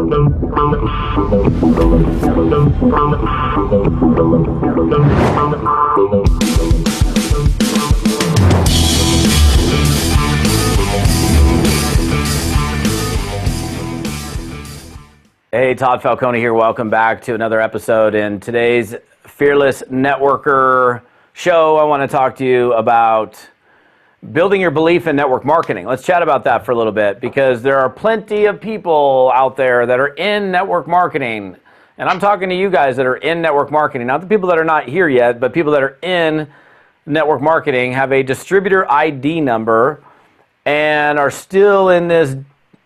Hey, Todd Falcone here. Welcome back to another episode. In today's Fearless Networker show, I want to talk to you about building your belief in network marketing. Let's chat about that for a little bit, because there are plenty of people out there that are in network marketing. And I'm talking to you guys that are in network marketing, not the people that are not here yet, but people that are in network marketing, have a distributor ID number and are still in this,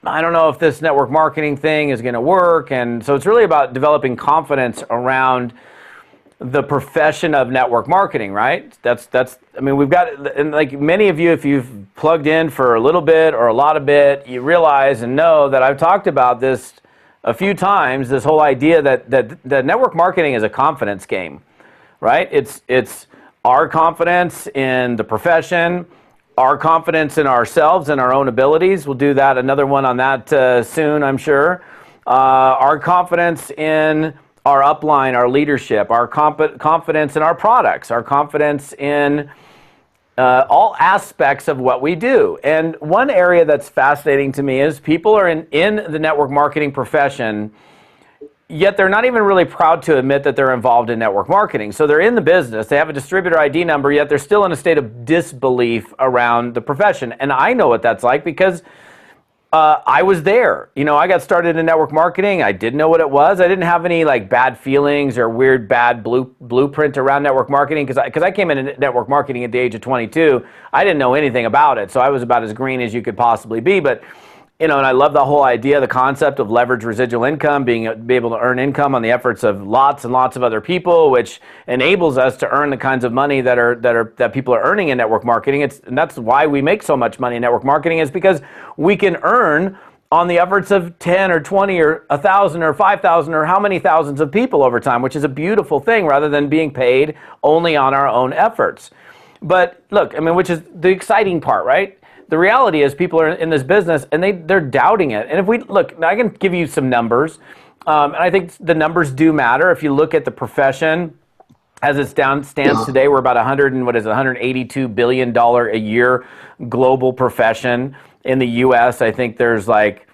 I don't know if this network marketing thing is going to work. And so it's really about developing confidence around the profession of network marketing, right? I mean, we've got, and like many of you, if you've plugged in for a little bit or a lot of bit, you realize and know that I've talked about this a few times, this whole idea that network marketing is a confidence game, right? It's our confidence in the profession, our confidence in ourselves and our own abilities. We'll do that, another one on that soon, I'm sure. Our confidence in our upline, our leadership, our confidence in our products, our confidence in all aspects of what we do. And one area that's fascinating to me is people are in the network marketing profession, yet they're not even really proud to admit that they're involved in network marketing. So they're in the business, they have a distributor ID number, yet they're still in a state of disbelief around the profession. And I know what that's like, because I was there. You know, I got started in network marketing. I didn't know what it was. I didn't have any like bad feelings or weird bad blueprint around network marketing, because I came into network marketing at the age of 22. I didn't know anything about it, so I was about as green as you could possibly be. But you know, and I love the whole idea, the concept of leverage residual income, be able to earn income on the efforts of lots and lots of other people, which enables us to earn the kinds of money that people are earning in network marketing. And that's why we make so much money in network marketing, is because we can earn on the efforts of 10 or 20 or 1,000 or 5,000 or how many thousands of people over time, which is a beautiful thing, rather than being paid only on our own efforts. But look, I mean, which is the exciting part, right? The reality is people are in this business and they're doubting it. And if we look, I can give you some numbers, and I think the numbers do matter. If you look at the profession as it stands today, we're about $182 billion a year global profession. In the U.S., I think there's like,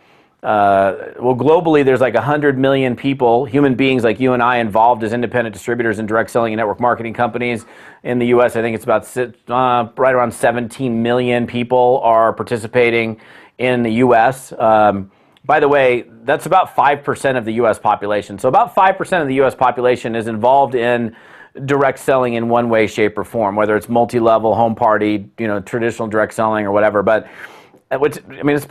globally, there's like 100 million people, human beings like you and I, involved as independent distributors and direct selling and network marketing companies. In the U.S., I think it's about right around 17 million people are participating in the U.S. By the way, that's about 5% of the U.S. population. So about 5% of the U.S. population is involved in direct selling in one way, shape, or form, whether it's multi-level, home party, you know, traditional direct selling or whatever. But which, I mean, it's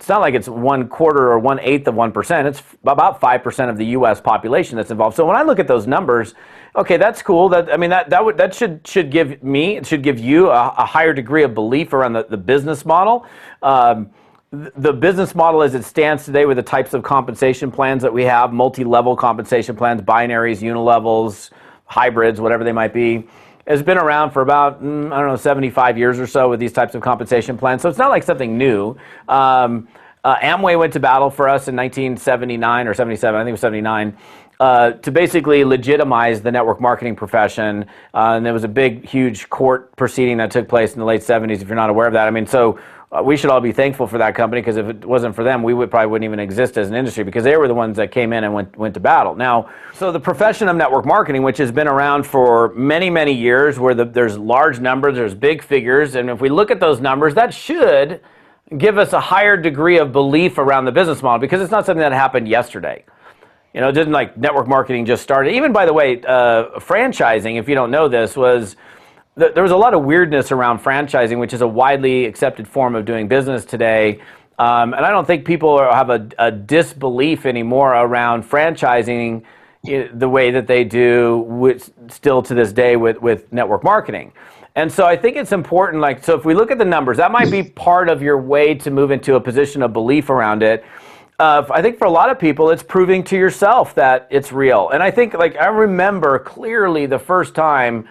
not like it's 1/4 or 1/8 of 1%. It's about 5% of the U.S. population that's involved. So when I look at those numbers, okay, that's cool. That should give you a higher degree of belief around the business model. The business model as it stands today, with the types of compensation plans that we have, multi-level compensation plans, binaries, unilevels, hybrids, whatever they might be, has been around for about, 75 years or so with these types of compensation plans. So it's not like something new. Amway went to battle for us in 1979 or 77, I think it was 79, to basically legitimize the network marketing profession. And there was a big, huge court proceeding that took place in the late 70s, if you're not aware of that. I mean, so we should all be thankful for that company, because if it wasn't for them, we probably wouldn't even exist as an industry, because they were the ones that came in and went to battle. Now, so the profession of network marketing, which has been around for many, many years, where there's large numbers, there's big figures, and if we look at those numbers, that should give us a higher degree of belief around the business model, because it's not something that happened yesterday. You know, it didn't like network marketing just started. Even, by the way, franchising, if you don't know this, there was a lot of weirdness around franchising, which is a widely accepted form of doing business today. And I don't think people have a disbelief anymore around franchising the way that they do still to this day with network marketing. And so I think it's important, so if we look at the numbers, that might be part of your way to move into a position of belief around it. I think for a lot of people, it's proving to yourself that it's real. And I think, I remember clearly the first time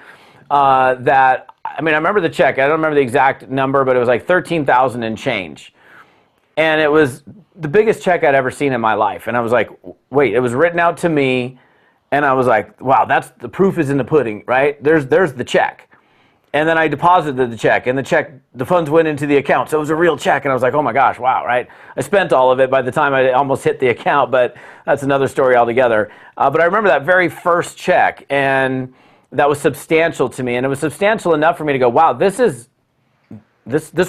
I remember the check. I don't remember the exact number, but it was like $13,000 and change. And it was the biggest check I'd ever seen in my life. And I was like, wait, it was written out to me. And I was like, wow, that's the proof is in the pudding, right? There's the check. And then I deposited the check, and the funds went into the account. So it was a real check. And I was like, oh my gosh, wow, right? I spent all of it by the time I almost hit the account, but that's another story altogether. But I remember that very first check, and that was substantial to me. And it was substantial enough for me to go, wow, this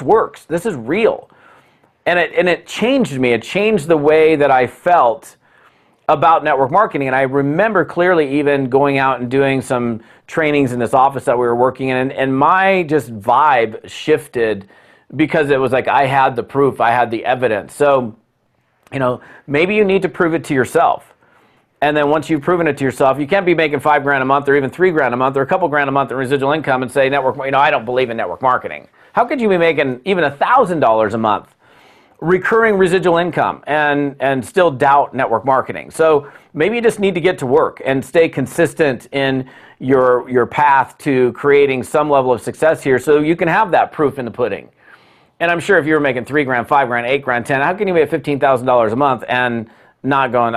works. This is real. And it changed me. It changed the way that I felt about network marketing. And I remember clearly even going out and doing some trainings in this office that we were working in, and my just vibe shifted because it was like I had the proof, I had the evidence. So, maybe you need to prove it to yourself. And then once you've proven it to yourself, you can't be making $5,000 a month or even $3,000 a month or a couple grand a month in residual income and say I don't believe in network marketing. How could you be making even $1,000 a month recurring residual income and still doubt network marketing? So maybe you just need to get to work and stay consistent in your path to creating some level of success here so you can have that proof in the pudding. And I'm sure if you were making $3,000, $5,000, $8,000, $10,000, how can you make $15,000 a month and not going,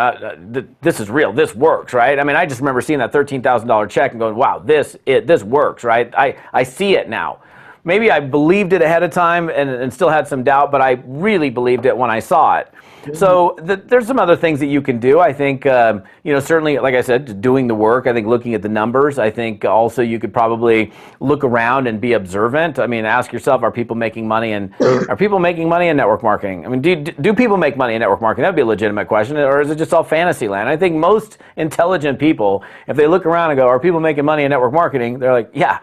this is real, this works, right? I mean, I just remember seeing that $13,000 check and going, wow, this works, right? I see it now. Maybe I believed it ahead of time and still had some doubt, but I really believed it when I saw it. So there's some other things that you can do. I think, certainly, like I said, doing the work. I think looking at the numbers. I think also you could probably look around and be observant. I mean, ask yourself, are people making money in network marketing? I mean, do people make money in network marketing? That'd be a legitimate question. Or is it just all fantasy land? I think most intelligent people, if they look around and go, are people making money in network marketing? They're like, yeah,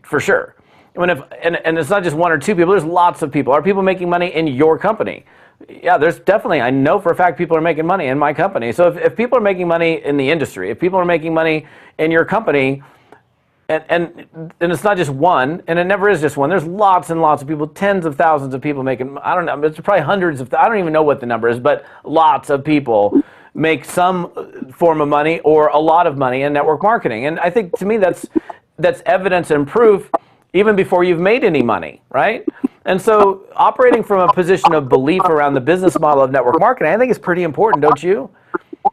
for sure. And it's not just one or two people, there's lots of people. Are people making money in your company? Yeah, there's definitely, I know for a fact people are making money in my company. So if people are making money in the industry, if people are making money in your company, and it's not just one, and it never is just one, there's lots and lots of people, tens of thousands of people making, I don't know, it's probably hundreds of, I don't even know what the number is, but lots of people make some form of money or a lot of money in network marketing. And I think to me that's evidence and proof even before you've made any money, right? And so operating from a position of belief around the business model of network marketing, I think is pretty important, don't you?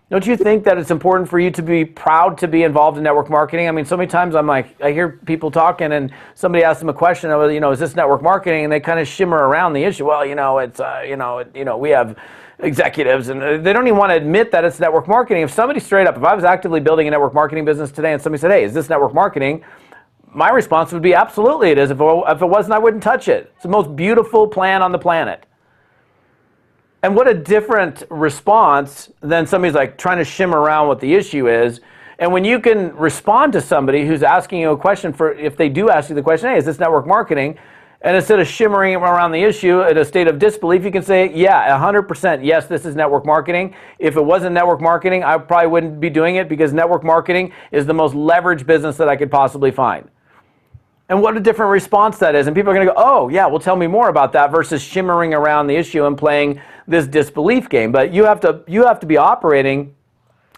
Don't you think that it's important for you to be proud to be involved in network marketing? I mean, so many times I'm like, I hear people talking and somebody asks them a question, is this network marketing? And they kind of shimmer around the issue. Well, we have executives and they don't even want to admit that it's network marketing. If somebody straight up, if I was actively building a network marketing business today and somebody said, hey, is this network marketing? My response would be absolutely it is. If it wasn't, I wouldn't touch it. It's the most beautiful plan on the planet. And what a different response than somebody's like trying to shimmer around what the issue is. And when you can respond to somebody who's asking you a question, if they do ask you the question, hey, is this network marketing? And instead of shimmering around the issue in a state of disbelief, you can say, yeah, 100%, yes, this is network marketing. If it wasn't network marketing, I probably wouldn't be doing it because network marketing is the most leveraged business that I could possibly find. And what a different response that is. And people are going to go, oh, yeah, well, tell me more about that versus shimmering around the issue and playing this disbelief game. But you have to be operating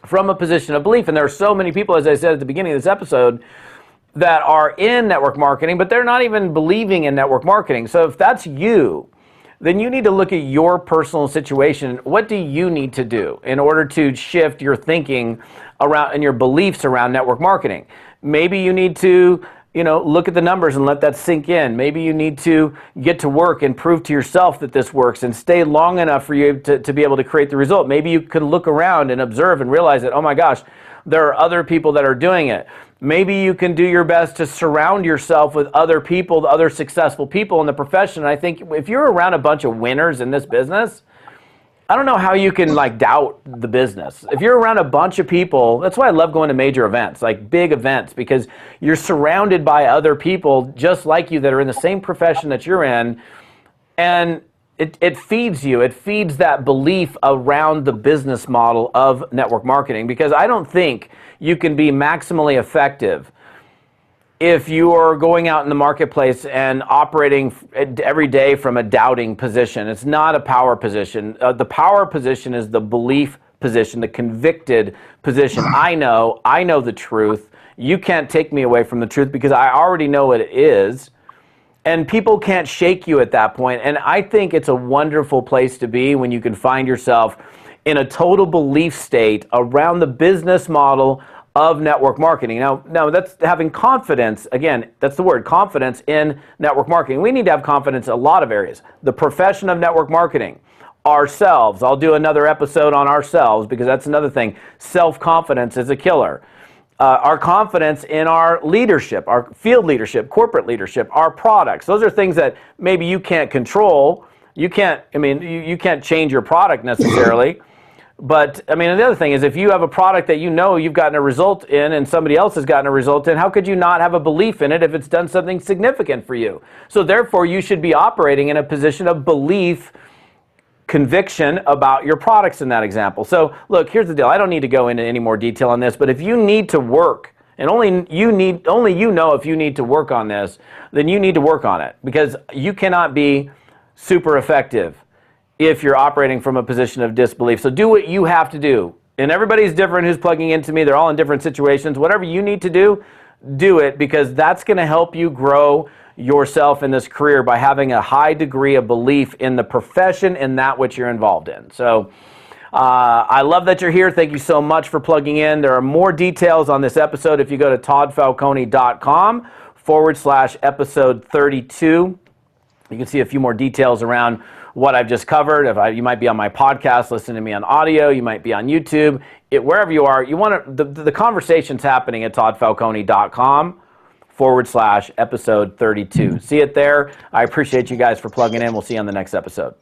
from a position of belief. And there are so many people, as I said at the beginning of this episode, that are in network marketing, but they're not even believing in network marketing. So if that's you, then you need to look at your personal situation. What do you need to do in order to shift your thinking around and your beliefs around network marketing? Maybe you need to look at the numbers and let that sink in. Maybe you need to get to work and prove to yourself that this works and stay long enough for you to be able to create the result. Maybe you can look around and observe and realize that, oh my gosh, there are other people that are doing it. Maybe you can do your best to surround yourself with other people, other successful people in the profession. And I think if you're around a bunch of winners in this business, I don't know how you can doubt the business. If you're around a bunch of people, that's why I love going to major events, like big events, because you're surrounded by other people just like you that are in the same profession that you're in, and it feeds you. It feeds that belief around the business model of network marketing, because I don't think you can be maximally effective if you are going out in the marketplace and operating every day from a doubting position. It's not a power position. The power position is the belief position, the convicted position. I know the truth. You can't take me away from the truth because I already know what it is. And people can't shake you at that point. And I think it's a wonderful place to be when you can find yourself in a total belief state around the business model of network marketing. Now that's having confidence. Again, that's the word, confidence in network marketing. We need to have confidence in a lot of areas. The profession of network marketing, ourselves. I'll do another episode on ourselves because that's another thing. Self-confidence is a killer. Our confidence in our leadership, our field leadership, corporate leadership, our products. Those are things that maybe you can't control. You can't change your product necessarily. But I mean, the other thing is if you have a product that you know you've gotten a result in and somebody else has gotten a result in, how could you not have a belief in it if it's done something significant for you? So therefore, you should be operating in a position of belief, conviction about your products in that example. So look, here's the deal. I don't need to go into any more detail on this, but if you need to work, and only you know if you need to work on this, then you need to work on it, because you cannot be super effective if you're operating from a position of disbelief. So do what you have to do. And everybody's different who's plugging into me. They're all in different situations. Whatever you need to do it, because that's going to help you grow yourself in this career by having a high degree of belief in the profession and that which you're involved in. So I love that you're here. Thank you so much for plugging in. There are more details on this episode if you go to toddfalcone.com/episode 32. You can see a few more details around what I've just covered. You might be on my podcast, listening to me on audio. You might be on YouTube. Wherever you are, you want to, the conversation's happening at toddfalcone.com/episode 32. See it there. I appreciate you guys for plugging in. We'll see you on the next episode.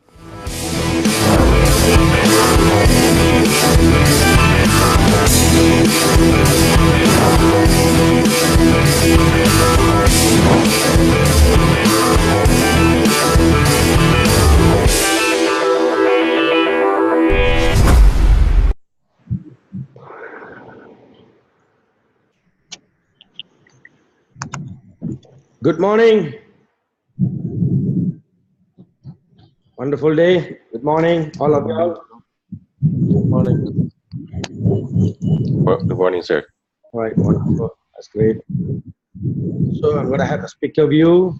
Good morning. Wonderful day. Good morning, all of you. Good morning. Good morning, sir. All right, wonderful. That's great. So I'm going to have a speaker view.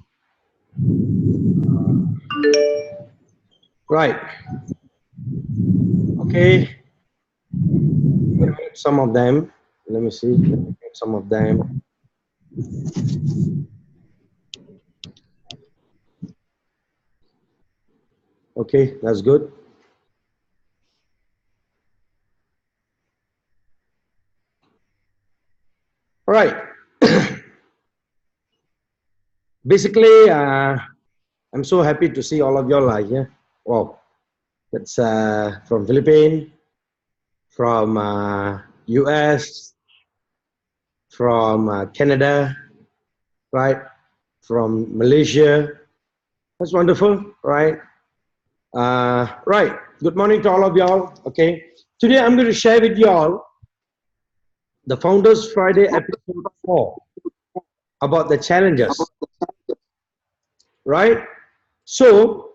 Right. Okay. Some of them. Let me see. Some of them. Okay, that's good. All right. Basically, I'm so happy to see all of y'all are here. Wow, that's from Philippines, from US, from Canada, right? From Malaysia. That's wonderful, right? Right. Good morning to all of y'all. Okay. Today I'm going to share with y'all the Founders Friday episode 4 about the challenges. Right. So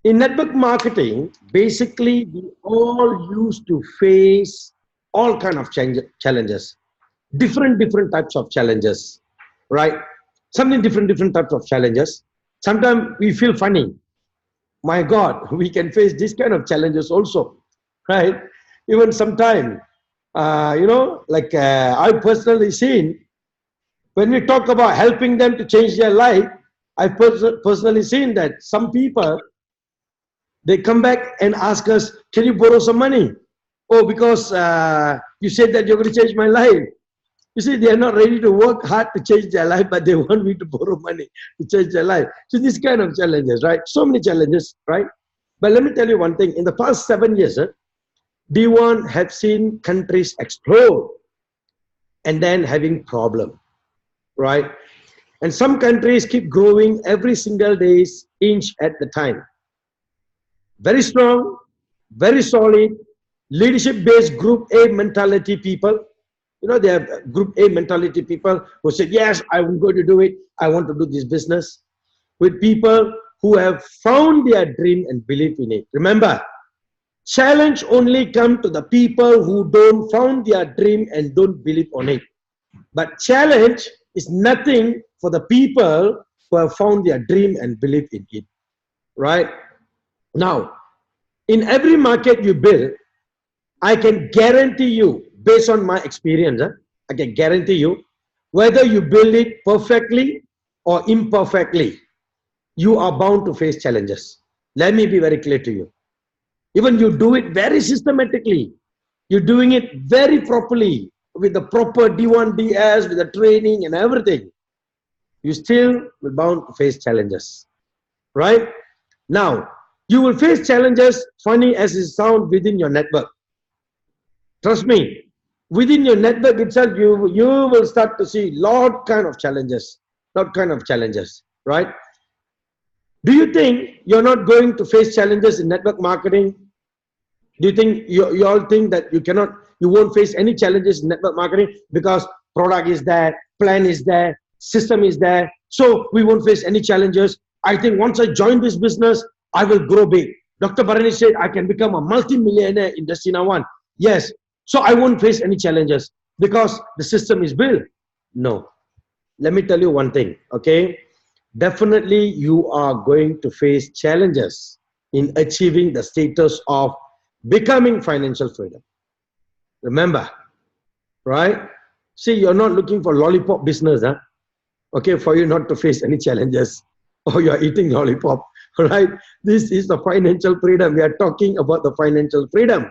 in network marketing, basically we all used to face all kind of challenges, different types of challenges. Right. Something different types of challenges. Sometimes we feel funny. My God, we can face this kind of challenges also, right? Even sometime, like I've personally seen, when we talk about helping them to change their life, I've personally seen that some people, they come back and ask us, can you borrow some money? Oh, because you said that you're going to change my life. You see, they are not ready to work hard to change their life, but they want me to borrow money to change their life. So this kind of challenges, right? So many challenges, right? But let me tell you one thing. In the past 7 years, D1 have seen countries explode and then having problem, right? And some countries keep growing every single day, inch at the time. Very strong, very solid, leadership-based group A mentality people. You know, they have group A mentality people who say, yes, I'm going to do it. I want to do this business. With people who have found their dream and believe in it. Remember, challenge only come to the people who don't found their dream and don't believe on it. But challenge is nothing for the people who have found their dream and believe in it, right? Now, in every market you build, I can guarantee you, based on my experience, I can guarantee you, whether you build it perfectly or imperfectly, you are bound to face challenges. Let me be very clear to you. Even you do it very systematically, you're doing it very properly, with the proper D1, DS, with the training and everything, you still will bound to face challenges, right? Now, you will face challenges, funny as it sounds, within your network. Trust me, within your network itself, you will start to see lot kind of challenges, right? Do you think you're not going to face challenges in network marketing? Do you think you all think that you won't face any challenges in network marketing because product is there, plan is there, system is there, so we won't face any challenges? I think once I join this business, I will grow big. Dr. Bharani said I can become a multi-millionaire in Destina One. Yes, so I won't face any challenges because the system is built. No. Let me tell you one thing, okay? Definitely you are going to face challenges in achieving the status of becoming financial freedom. Remember, right? See, you're not looking for lollipop business, huh? Okay, for you not to face any challenges, or you're eating lollipop, right? This is the financial freedom. We are talking about the financial freedom,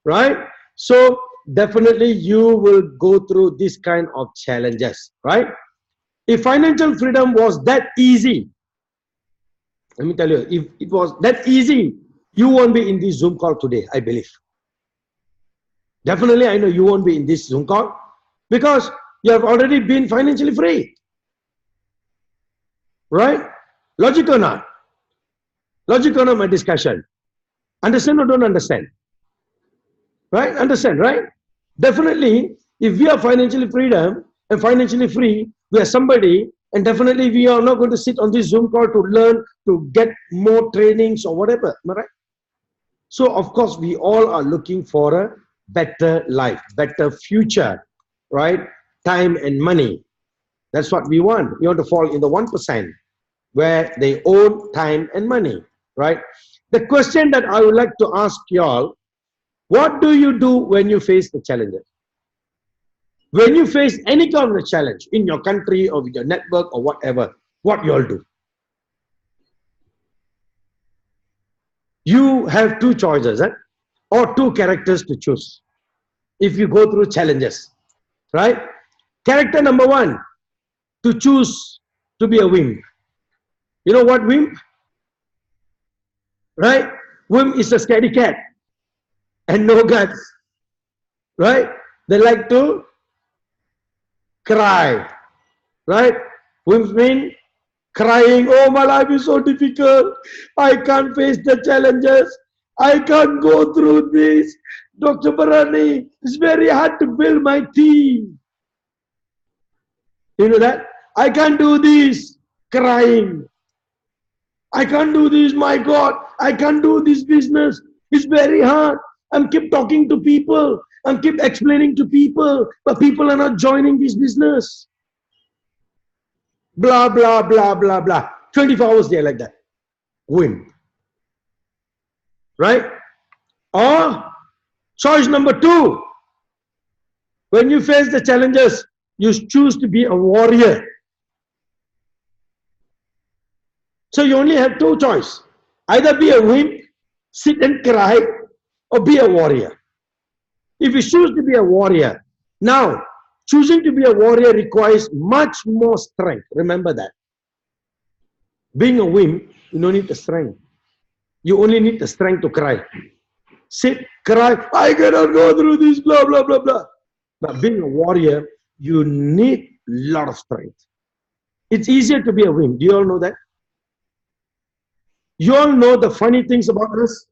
right? So definitely you will go through this kind of challenges, right? If financial freedom was that easy, let me tell you, if it was that easy, you won't be in this Zoom call today, I believe. Definitely, I know you won't be in this Zoom call because you have already been financially free. Right? Logic or not? Logic or not, my discussion? Understand or don't understand? Right? Understand, right? Definitely, if we are financially freedom and financially free, we are somebody, and definitely we are not going to sit on this Zoom call to learn, to get more trainings or whatever. Am I right? So, of course, we all are looking for a better life, better future, right? Time and money. That's what we want. We want to fall in the 1% where they own time and money, right? The question that I would like to ask y'all, what do you do when you face the challenges? When you face any kind of challenge in your country or with your network or whatever, what you all do? You have two choices, or two characters to choose if you go through challenges, right? Character number one, to choose to be a wimp. You know what wimp? Right? Wimp is a scaredy cat and no guts, right? They like to cry, right? Wimps mean crying, oh, my life is so difficult, I can't face the challenges, I can't go through this. Dr. Bharani, it's very hard to build my team. You know that? I can't do this, crying. I can't do this, my God, I can't do this business. It's very hard. I'm keep talking to people. I'm keep explaining to people, but people are not joining this business. Blah, blah, blah, blah, blah. 24 hours there like that. Win. Right? Or choice number two. When you face the challenges, you choose to be a warrior. So you only have two choices. Either be a wimp, sit and cry, or be a warrior. If you choose to be a warrior, now, choosing to be a warrior requires much more strength. Remember that. Being a wimp, you don't need the strength. You only need the strength to cry. Sit, cry, I cannot go through this, blah, blah, blah, blah. But being a warrior, you need a lot of strength. It's easier to be a wimp. Do you all know that? You all know the funny things about us?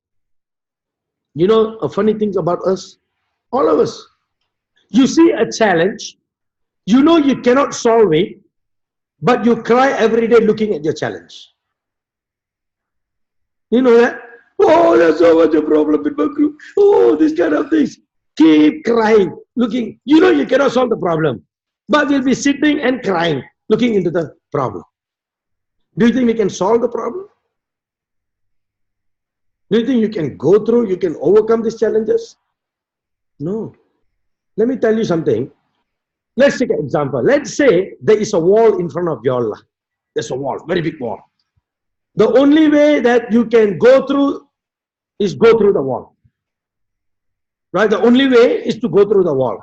You know funny things about us? All of us. You see a challenge, you know you cannot solve it, but you cry every day looking at your challenge. You know that? Oh, there's so much a problem in my group. Oh, this kind of things. Keep crying, looking. You know you cannot solve the problem, but you'll be sitting and crying, looking into the problem. Do you think we can solve the problem? Do you think you can go through, you can overcome these challenges? No. Let me tell you something. Let's take an example. Let's say there is a wall in front of your. There's a wall, very big wall. The only way that you can go through is go through the wall. Right? The only way is to go through the wall.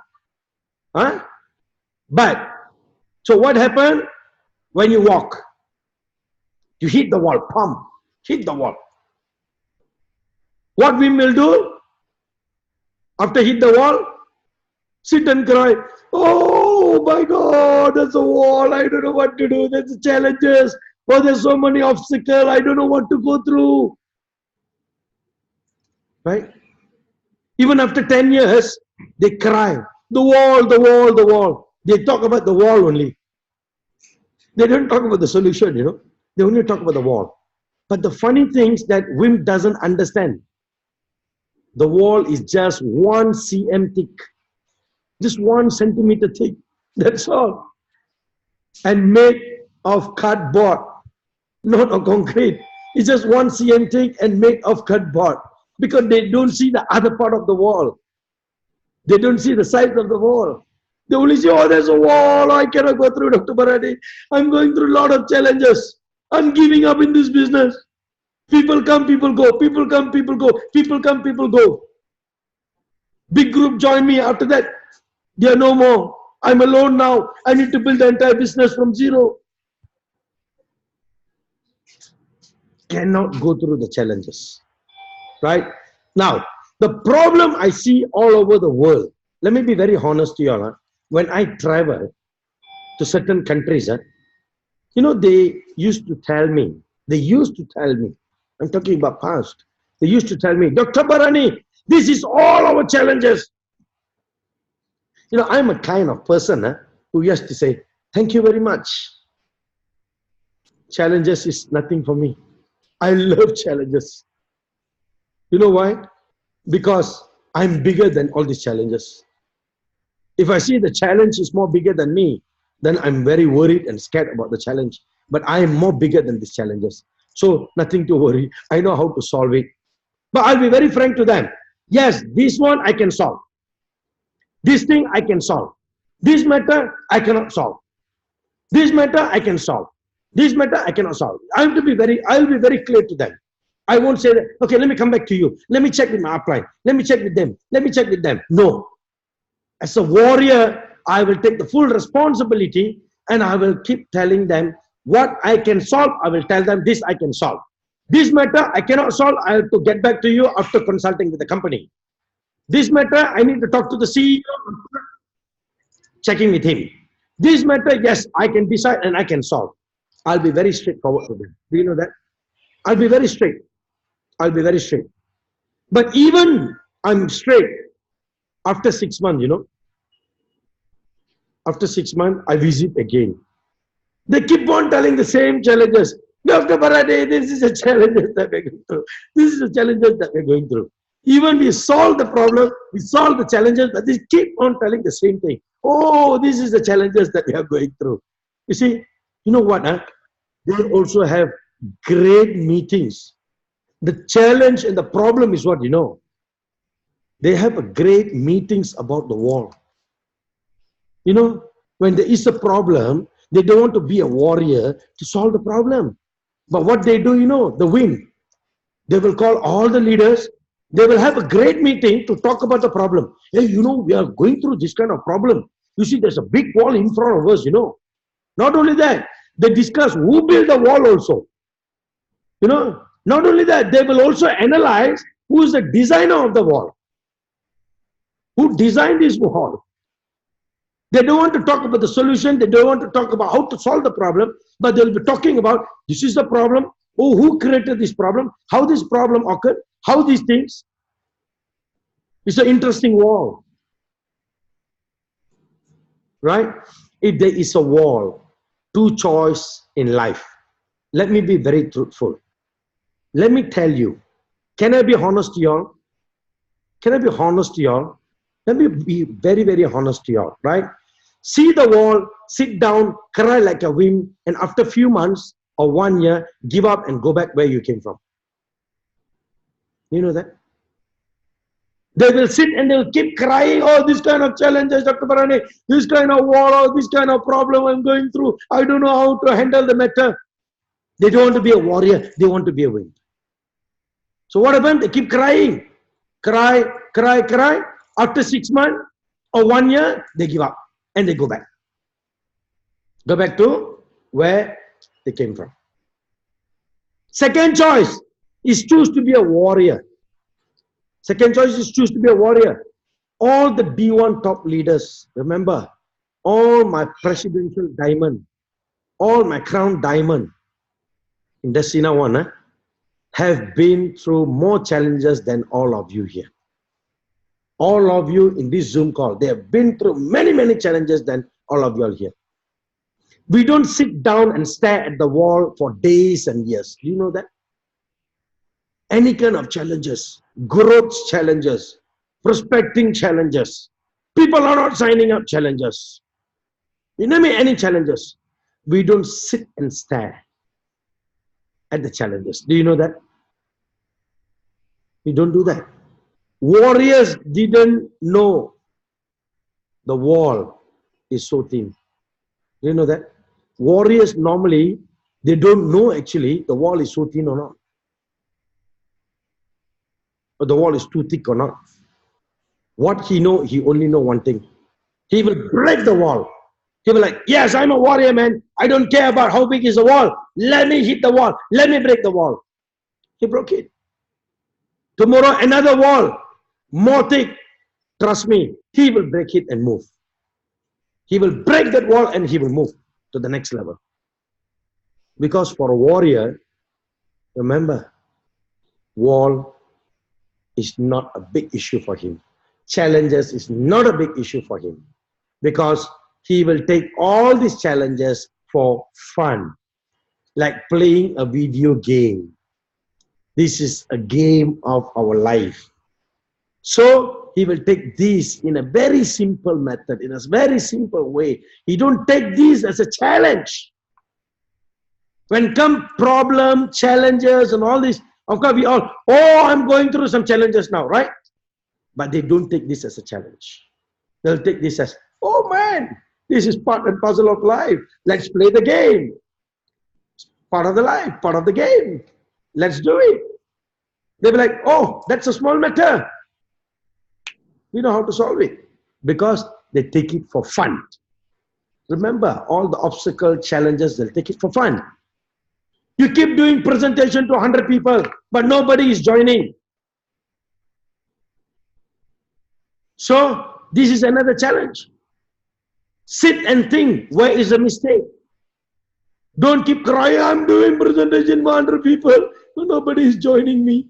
Huh? But, so what happened when you walk? You hit the wall, pump, hit the wall. What we will do after hit the wall? Sit and cry. Oh my God, there's a wall. I don't know what to do. There's challenges. Oh, there's so many obstacles. I don't know what to go through. Right? Even after 10 years, they cry. The wall, the wall, the wall. They talk about the wall only. They don't talk about the solution, you know. They only talk about the wall. But the funny thing is that Wim doesn't understand. The wall is just 1 cm thick. Just 1 centimeter thick. That's all. And made of cardboard, not of concrete. It's just 1 cm thick and made of cardboard. Because they don't see the other part of the wall. They don't see the size of the wall. They only see, oh, there's a wall. I cannot go through, Dr. Bharani. I'm going through a lot of challenges. I'm giving up in this business. People come, people go. People come, people go. People come, people go. Big group join me. After that, they are no more. I'm alone now. I need to build the entire business from zero. Cannot go through the challenges. Right? Now, the problem I see all over the world, let me be very honest to you all. When I travel to certain countries, you know, they used to tell me, I'm talking about past, they used to tell me, Dr. Bharani, this is all our challenges. You know, I'm a kind of person who used to say, thank you very much. Challenges is nothing for me. I love challenges. You know why? Because I'm bigger than all these challenges. If I see the challenge is more bigger than me, then I'm very worried and scared about the challenge. But I am more bigger than these challenges. So nothing to worry. I know how to solve it. But I'll be very frank to them. Yes, this one I can solve. This thing I can solve. This matter I cannot solve. This matter I can solve. This matter I cannot solve. I'll be very clear to them. I won't say that, okay, let me come back to you. Let me check with my upline. Let me check with them. Let me check with them. No. As a warrior, I will take the full responsibility and I will keep telling them what I can solve. I will tell them this I can solve. This matter I cannot solve. I have to get back to you after consulting with the company. This matter I need to talk to the CEO, checking with him. This matter, yes, I can decide and I can solve. I'll be very straightforward with them. Do you know that? I'll be very straight. I'll be very straight. But even I'm straight after 6 months, you know. After 6 months, I visit again. They keep on telling the same challenges. Dr. Bharani, this is a challenge that we're going through. This is a challenge that we're going through. Even we solve the problem, we solve the challenges, but they keep on telling the same thing. Oh, this is the challenges that we are going through. You see, you know what? They also have great meetings. The challenge and the problem is what, you know? They have a great meetings about the wall. You know, when there is a problem, they don't want to be a warrior to solve the problem. But what they do, you know, the win. They will call all the leaders. They will have a great meeting to talk about the problem. Hey, you know, we are going through this kind of problem. You see, there's a big wall in front of us, you know. Not only that, they discuss who built the wall also. You know, not only that, they will also analyze who is the designer of the wall. Who designed this wall. They don't want to talk about the solution. They don't want to talk about how to solve the problem. But they'll be talking about this is the problem. Oh, who created this problem? How this problem occurred? How these things? It's an interesting wall. Right? If there is a wall, two choices in life. Let me be very truthful. Let me tell you. Can I be honest to y'all? Can I be honest to y'all? Let me be very, very honest to y'all. Right? See the wall, sit down, cry like a Wim, and after a few months, or 1 year, give up and go back where you came from. You know that? They will sit and they'll keep crying, oh, this kind of challenges, Dr. Bharani, this kind of war, or this kind of problem I'm going through. I don't know how to handle the matter. They don't want to be a warrior. They want to be a wind. So what happened? They keep crying. Cry, cry, cry. After 6 months or 1 year, they give up and they go back. Go back to where they came from. Second choice is choose to be a warrior. Second choice is choose to be a warrior. All the B1 top leaders, remember, all my presidential diamond, all my crown diamond in Destina One have been through more challenges than all of you here. All of you in this Zoom call, they have been through many, many challenges than all of you all here. We don't sit down and stare at the wall for days and years. Do you know that? Any kind of challenges, growth challenges, prospecting challenges, people are not signing up challenges. You name me any challenges. We don't sit and stare at the challenges. Do you know that? We don't do that. Warriors didn't know the wall is so thin. Do you know that? Warriors normally, they don't know actually the wall is so thin or not. Or the wall is too thick or not. What he know, he only know one thing. He will break the wall. He will like, yes, I'm a warrior, man. I don't care about how big is the wall. Let me hit the wall. Let me break the wall. He broke it. Tomorrow, another wall, more thick. Trust me, he will break it and move. He will break that wall and he will move to the next level. Because for a warrior, remember, wall is not a big issue for him. Challenges is not a big issue for him. Because he will take all these challenges for fun. Like playing a video game. This is a game of our life. So he will take this in a very simple method, in a very simple way. He don't take this as a challenge. When come problem, challenges and all this, of course we all, oh, I'm going through some challenges now, right? But they don't take this as a challenge. They'll take this as, oh man, this is part and parcel of life. Let's play the game. It's part of the life, part of the game. Let's do it. They'll be like, oh, that's a small matter. We know how to solve it. Because they take it for fun. Remember, all the obstacle challenges, they'll take it for fun. You keep doing presentation to 100 people, but nobody is joining. So, this is another challenge. Sit and think, where is the mistake? Don't keep crying, I'm doing presentation for 100 people, but nobody is joining me.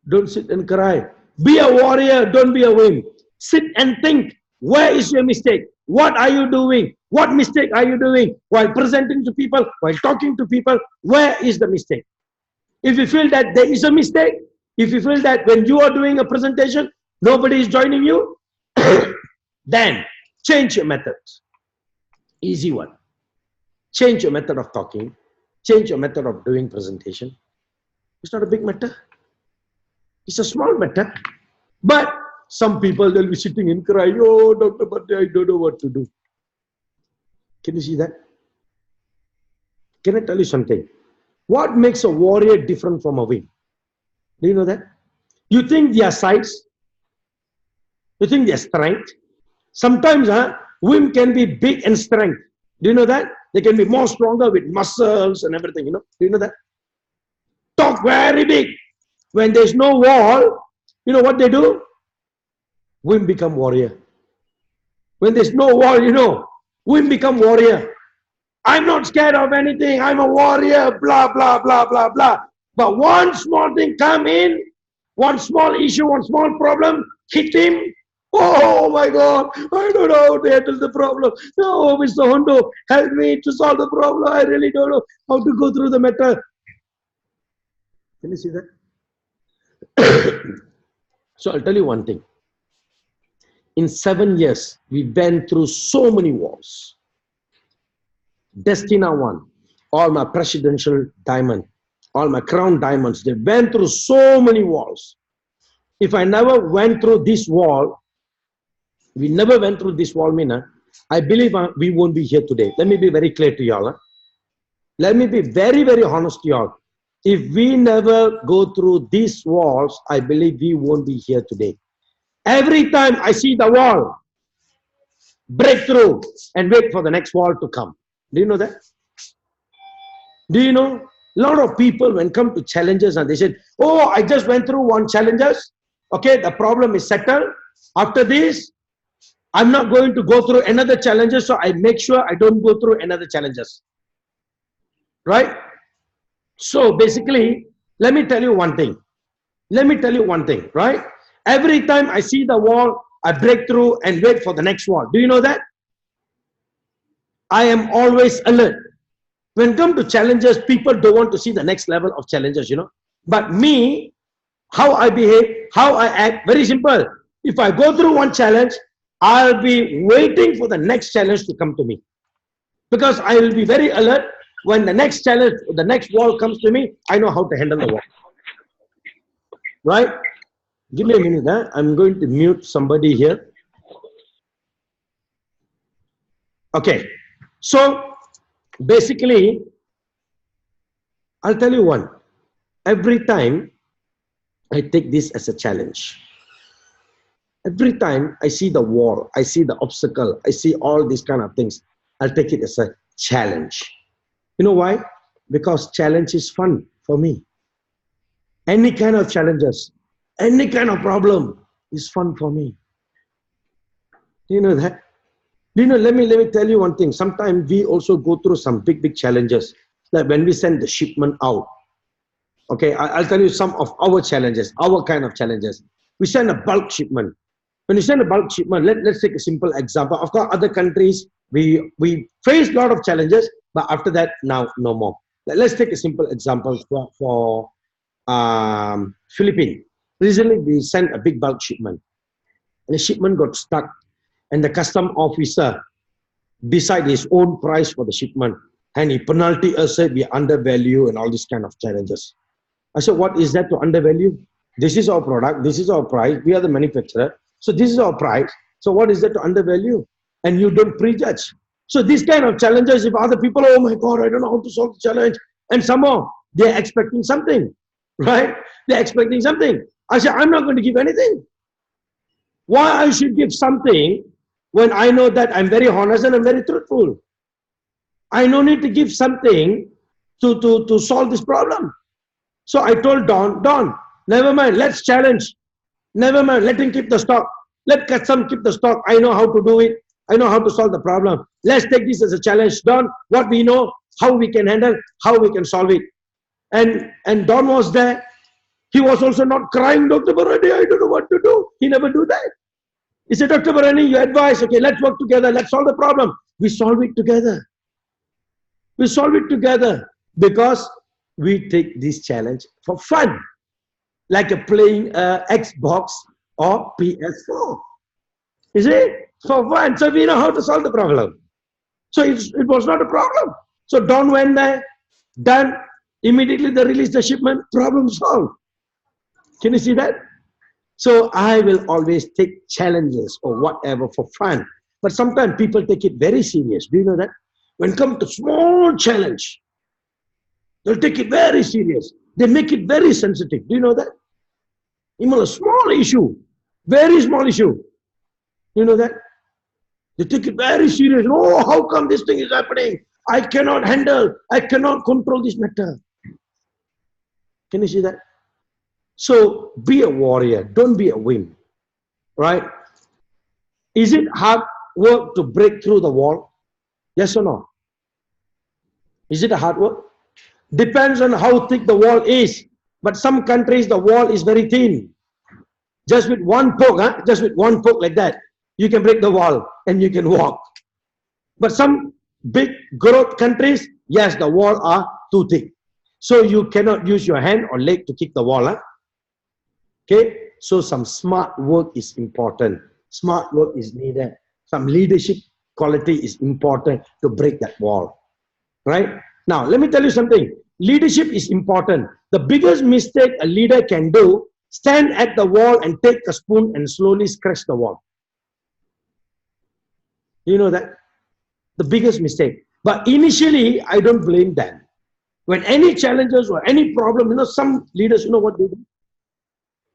Don't sit and cry. Be a warrior, don't be a wimp. Sit and think, where is your mistake? What are you doing? What mistake are you doing? While presenting to people, while talking to people, where is the mistake? If you feel that there is a mistake, if you feel that when you are doing a presentation, nobody is joining you, then change your methods. Easy one. Change your method of talking. Change your method of doing presentation. It's not a big matter. It's a small matter. But some people, they'll be sitting and crying, oh, Dr. Bhatia, I don't know what to do. Can you see that? Can I tell you something? What makes a warrior different from a wimp? Do you know that? You think their size? You think their strength? Sometimes wimp can be big and strength. Do you know that? They can be more stronger with muscles and everything, you know? Do you know that? Talk very big. When there's no wall, you know what they do? Wimp become warrior. When there's no wall, you know, wimp become warrior. I'm not scared of anything. I'm a warrior, blah, blah, blah, blah, blah. But one small thing come in, one small issue, one small problem, hit him. Oh my God, I don't know how to handle the problem. No, Mr. Hondo, help me to solve the problem. I really don't know how to go through the matter. Can you see that? So I'll tell you one thing. In 7 years, we went through so many wars. Destina One, all my presidential diamond, all my crown diamonds, they went through so many walls. If I never went through this wall, we never went through this wall, Mina, I believe we won't be here today. Let me be very clear to y'all. Let me be very, very honest to y'all. If we never go through these walls, I believe we won't be here today. Every time I see the wall, break through and wait for the next wall to come. Do you know that? Do you know? A lot of people, when come to challenges, and they said, oh, I just went through one challenges. Okay, the problem is settled. After this, I'm not going to go through another challenges, so I make sure I don't go through another challenges. Right? So basically, let me tell you one thing. Let me tell you one thing, right? Every time I see the wall, I break through and wait for the next wall. Do you know that? I am always alert. When it comes to challenges, people don't want to see the next level of challenges, you know. But me, how I behave, how I act, very simple. If I go through one challenge, I'll be waiting for the next challenge to come to me. Because I will be very alert. When the next challenge, the next wall comes to me, I know how to handle the wall. Right? Give me a minute. Huh? I'm going to mute somebody here. Okay. So, basically, I'll tell you one. Every time I take this as a challenge. Every time I see the wall, I see the obstacle, I see all these kind of things, I'll take it as a challenge. You know why? Because challenge is fun for me. Any kind of challenges, any kind of problem is fun for me. Do you know that? Do you know, let me tell you one thing. Sometimes we also go through some big challenges. Like when we send the shipment out. Okay, I'll tell you some of our challenges, our kind of challenges. We send a bulk shipment. When you send a bulk shipment, let's take a simple example. Of course, other countries, we face a lot of challenges, but after that, now no more. Let's take a simple example for Philippines. Recently, we sent a big bulk shipment. And the shipment got stuck, and the custom officer decided his own price for the shipment, and he penalty us, said we undervalue and all these kind of challenges. I said, what is that to undervalue? This is our product, this is our price, we are the manufacturer, so this is our price. So what is that to undervalue? And you don't prejudge. So these kind of challenges, if other people, oh my God, I don't know how to solve the challenge, and somehow they're expecting something, right? They're expecting something. I said, I'm not going to give anything. Why I should give something when I know that I'm very honest and I'm very truthful? I no need to give something to solve this problem. So I told Don, never mind, let's challenge. Never mind, let him keep the stock. Let custom keep the stock. I know how to do it. I know how to solve the problem. Let's take this as a challenge. Don, what we know, how we can handle, how we can solve it. And Don was there. He was also not crying, Dr. Bharani, I don't know what to do. He never do that. He said, Dr. Bharani, you advise, okay, let's work together. Let's solve the problem. We solve it together. We solve it together because we take this challenge for fun, like playing Xbox or PS4. You see, for fun. So we know how to solve the problem. So it was not a problem. So Don went there, done. Immediately they released the shipment, problem solved. Can you see that? So I will always take challenges or whatever for fun. But sometimes people take it very serious. Do you know that? When it comes to small challenge, they'll take it very serious. They make it very sensitive. Do you know that? Even a small issue, very small issue. You know that? They take it very serious. Oh, how come this thing is happening? I cannot handle, I cannot control this matter. Can you see that? So be a warrior, don't be a wimp, right? Is it hard work to break through the wall? Yes or no? Is it a hard work? Depends on how thick the wall is. But some countries, the wall is very thin. Just with one poke, just with one poke like that, you can break the wall and you can walk. But some big growth countries, yes, the wall are too thick. So you cannot use your hand or leg to kick the wall. Okay, so some smart work is important. Smart work is needed. Some leadership quality is important to break that wall, right? Now, let me tell you something. Leadership is important. The biggest mistake a leader can do, stand at the wall and take a spoon and slowly scratch the wall. You know that? The biggest mistake. But initially, I don't blame them. When any challenges or any problem, some leaders, what they do?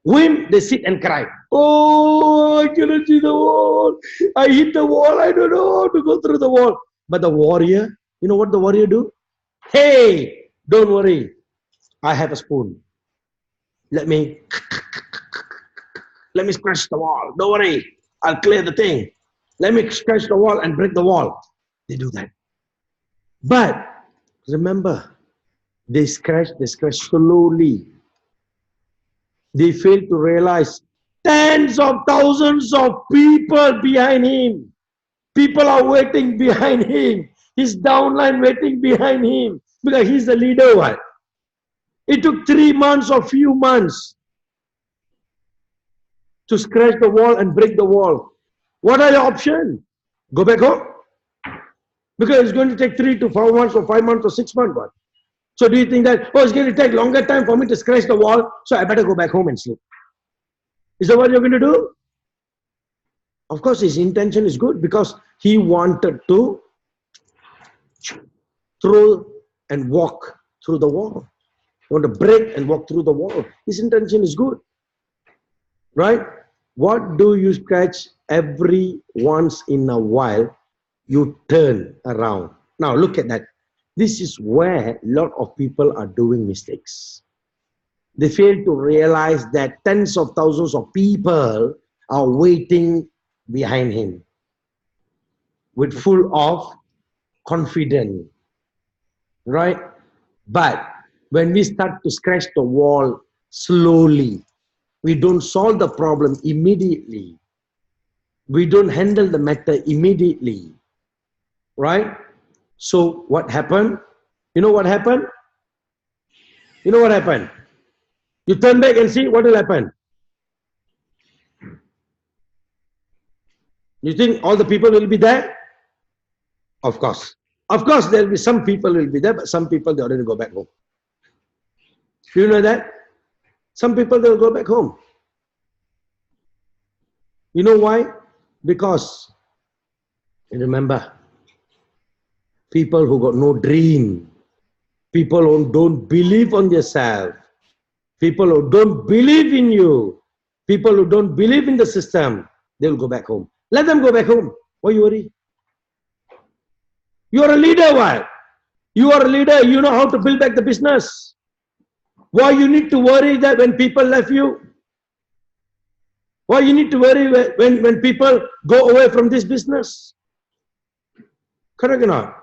When they sit and cry. Oh, I cannot see the wall. I hit the wall. I don't know how to go through the wall. But the warrior, you know what the warrior do? Hey, don't worry. I have a spoon. Let me scratch the wall. Don't worry. I'll clear the thing. Let me scratch the wall and break the wall. They do that. But remember, they scratch slowly. They fail to realize tens of thousands of people behind him. People are waiting behind him. His downline waiting behind him. Because he's the leader. What? It took 3 months or few months to scratch the wall and break the wall. What are your options? Go back home? Because it's going to take 3 to 4 months or 5 months or 6 months. What? So do you think that, it's going to take longer time for me to scratch the wall, so I better go back home and sleep? Is that what you're going to do? Of course, his intention is good because he wanted to throw and walk through the wall. He wanted to break and walk through the wall. His intention is good. Right? What do you scratch every once in a while? You turn around. Now look at that. This is where a lot of people are doing mistakes. They fail to realize that tens of thousands of people are waiting behind him with full of confidence. Right? But when we start to scratch the wall slowly, we don't solve the problem immediately. We don't handle the matter immediately. Right? So what happened? You know what happened? You know what happened? You turn back and see what will happen. You think all the people will be there? Of course. Of course, there will be some people will be there, but some people they already go back home. Do you know that? Some people they will go back home. You know why? Because, remember, people who got no dream, people who don't believe on themselves, people who don't believe in you, people who don't believe in the system, they will go back home. Let them go back home. Why you worry? You are a leader, why? You are a leader, you know how to build back the business. Why you need to worry that when people left you? Why you need to worry when people go away from this business? Correct or not?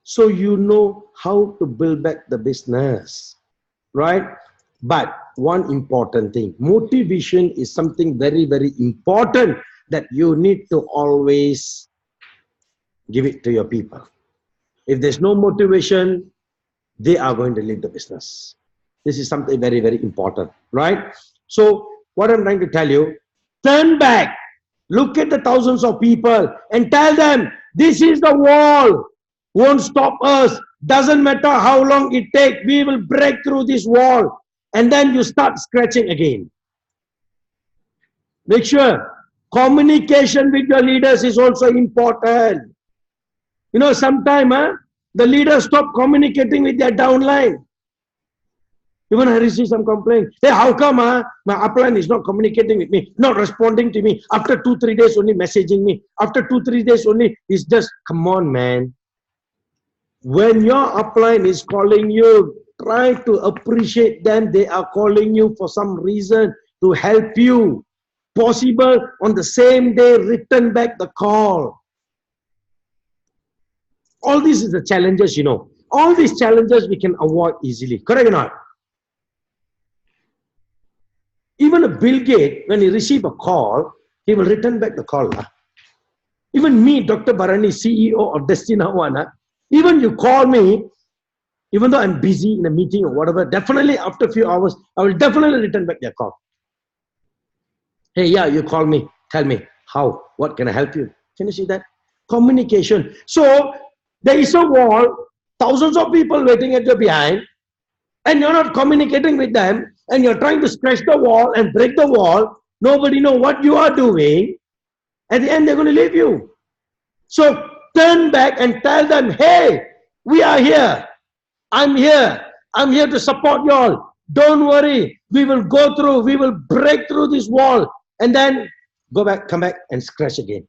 So you know how to build back the business, right? But one important thing, motivation is something very, very important that you need to always give it to your people. If there's no motivation, they are going to leave the business. This is something very, very important, right? So what I'm trying to tell you, turn back, look at the thousands of people and tell them, this is the wall. Won't stop us. Doesn't matter how long it takes. We will break through this wall. And then you start scratching again. Make sure communication with your leaders is also important. You know, sometimes the leaders stop communicating with their downline. Even I receive some complaints. Hey, how come my upline is not communicating with me, not responding to me? After 2-3 days only messaging me. After 2-3 days only, it's just, come on, man. When your upline is calling you, try to appreciate them. They are calling you for some reason to help you. Possible on the same day, return back the call. All these is the challenges, you know. All these challenges we can avoid easily. Correct or not? Even a Bill Gates, when he receives a call, he will return back the call. Even me, Dr. Bharani, CEO of Destina One, even you call me, even though I'm busy in a meeting or whatever, definitely after a few hours, I will definitely return back their call. Hey, yeah, you call me, tell me, how, what can I help you? Can you see that? Communication. So, there is a wall, thousands of people waiting at your behind, and you're not communicating with them, and you're trying to scratch the wall and break the wall. Nobody know what you are doing. At the end, they're going to leave you. So turn back and tell them, hey, we are here. I'm here. I'm here to support you all. Don't worry. We will go through. We will break through this wall. And then go back, come back and scratch again.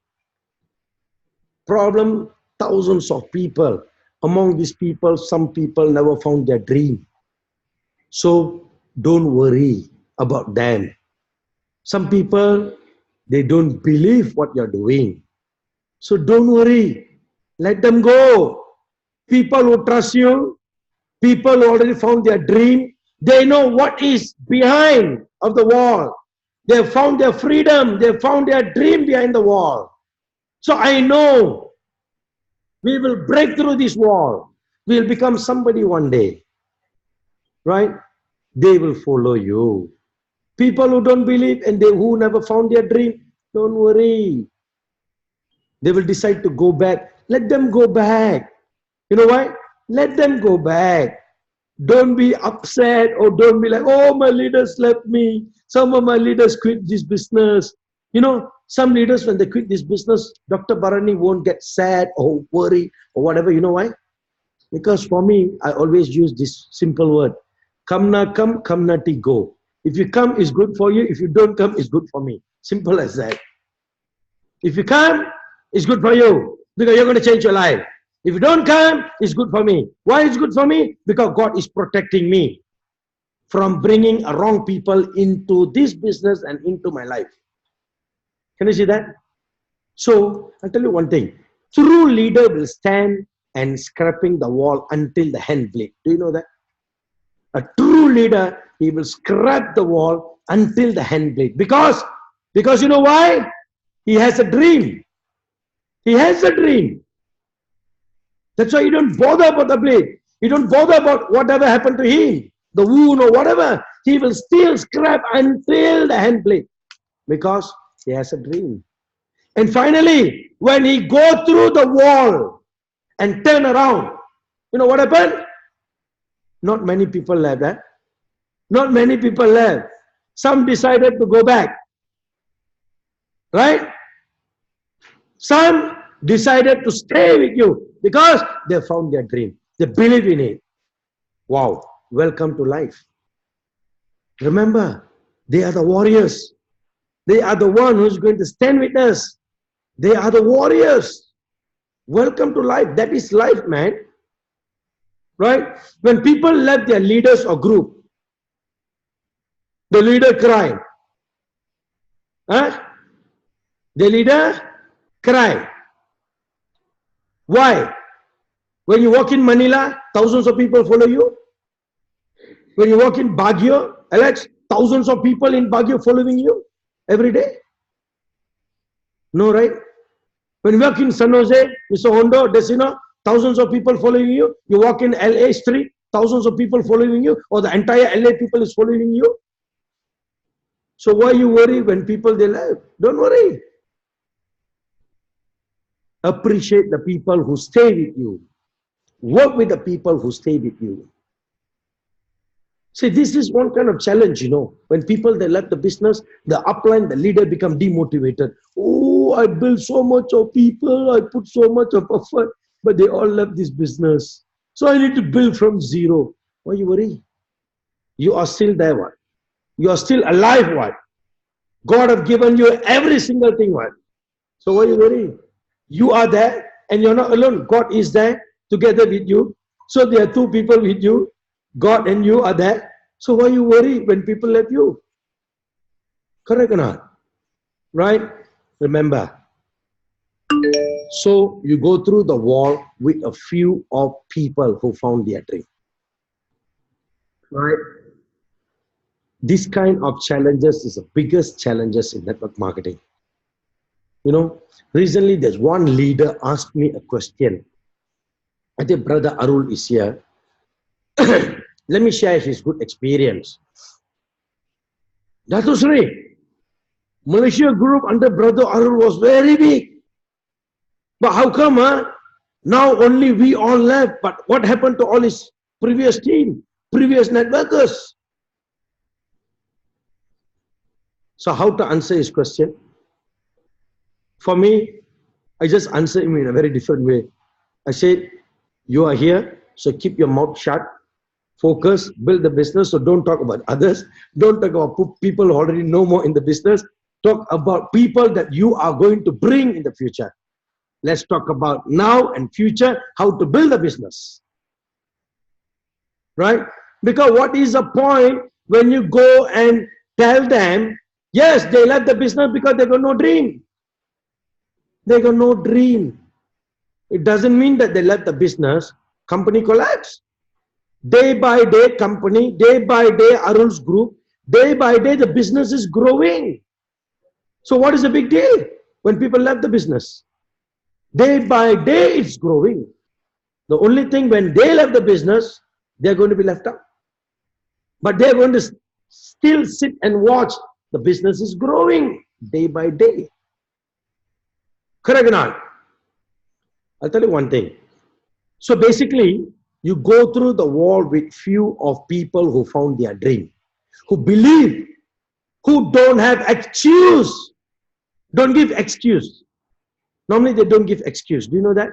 Problem, thousands of people. Among these people, some people never found their dream. So don't worry about them. Some people, they don't believe what you're doing. So don't worry. Let them go. People who trust you, people who already found their dream, they know what is behind of the wall. They have found their freedom. They found their dream behind the wall. So I know we will break through this wall. We will become somebody one day. Right? They will follow you. People who don't believe and who never found their dream, don't worry. They will decide to go back. Let them go back. You know why? Let them go back. Don't be upset or don't be like, oh, my leaders left me. Some of my leaders quit this business. You know, some leaders, when they quit this business, Dr. Bharani won't get sad or worried or whatever. You know why? Because for me, I always use this simple word. Come na come, come na ti go. If you come, it's good for you. If you don't come, it's good for me. Simple as that. If you come, it's good for you because you're going to change your life. If you don't come, it's good for me. Why it's good for me? Because God is protecting me from bringing wrong people into this business and into my life. Can you see that? So, I'll tell you one thing. True leader will stand and scraping the wall until the hand bleed. Do you know that? A true leader, he will scrap the wall until the hand bleed. Because you know why? He has a dream. He has a dream. That's why you don't bother about the blade. You don't bother about whatever happened to him, the wound or whatever. He will still scrap until the hand blade because he has a dream. And finally, when he go through the wall and turn around, you know what happened? Not many people left. Not many people left. Some decided to go back. Right? Some decided to stay with you because they found their dream. They believe in it. Wow. Welcome to life. Remember, they are the warriors. They are the one who's going to stand with us. They are the warriors. Welcome to life. That is life, man. Right? When people left their leaders or group, the leader cried. Huh? The leader cried. Why? When you walk in Manila, thousands of people follow you. When you walk in Baguio, Alex, thousands of people in Baguio following you every day. No, right? When you walk in San Jose, Mr. Hondo, Desino, thousands of people following you. You walk in LA street, thousands of people following you, or the entire LA people is following you. So why you worry when people they left? Don't worry. Appreciate the people who stay with you. Work with the people who stay with you. See, this is one kind of challenge, you know. When people, they left the business, the upline, the leader become demotivated. Oh, I built so much of people, I put so much of effort, but they all left this business. So I need to build from zero. Why you worry? You are still there, what? You are still alive, what? God have given you every single thing, what? So why you worry? You are there and you're not alone. God is there together with you. So there are two people with you. God and you are there. So why you worry when people left you? Correct or not? Right? Remember. So you go through the wall with a few of people who found their dream. Right? This kind of challenges is the biggest challenges in network marketing. You know, recently there's one leader asked me a question. I think Brother Arul is here. Let me share his good experience. Dato Sri, Malaysia group under Brother Arul was very big. But how come, Now only we all left, but what happened to all his previous team, previous networkers? So how to answer his question? For me, I just answer him in a very different way. I said, you are here, so keep your mouth shut, focus, build the business, so don't talk about others, don't talk about people who already know more in the business, talk about people that you are going to bring in the future. Let's talk about now and future, how to build a business. Right? Because what is the point when you go and tell them, yes, they left the business because they got no dream. They got no dream. It doesn't mean that they left the business, company collapsed. Day by day company, day by day Arul's group, day by day the business is growing. So what is the big deal when people left the business? Day by day it's growing. The only thing when they left the business, they're going to be left out. But they're going to still sit and watch. The business is growing day by day. Correct or not? I'll tell you one thing. So basically, you go through the wall with few of people who found their dream, who believe, who don't have excuse. Don't give excuse. Normally they don't give excuse. Do you know that?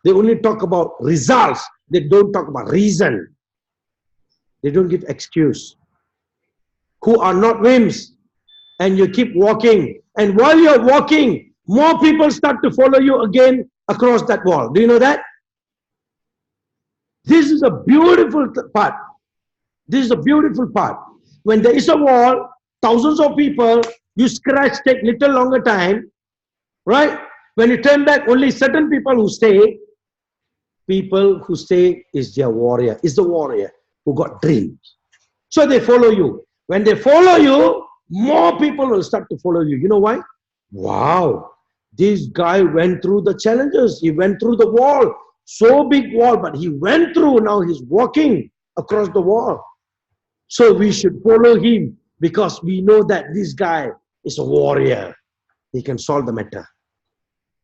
They only talk about results. They don't talk about reason. They don't give excuse. Who are not whims. And you keep walking. And while you're walking, more people start to follow you again across that wall. Do you know that? This is a beautiful part. This is a beautiful part. When there is a wall, thousands of people, you scratch, take little longer time, right? When you turn back, only certain people who stay is their warrior, is the warrior who got dreams. So they follow you. When they follow you, more people will start to follow you. You know why? Wow, this guy went through the challenges. He went through the wall. So big wall, but he went through. Now he's walking across the wall. So we should follow him because we know that this guy is a warrior. He can solve the matter.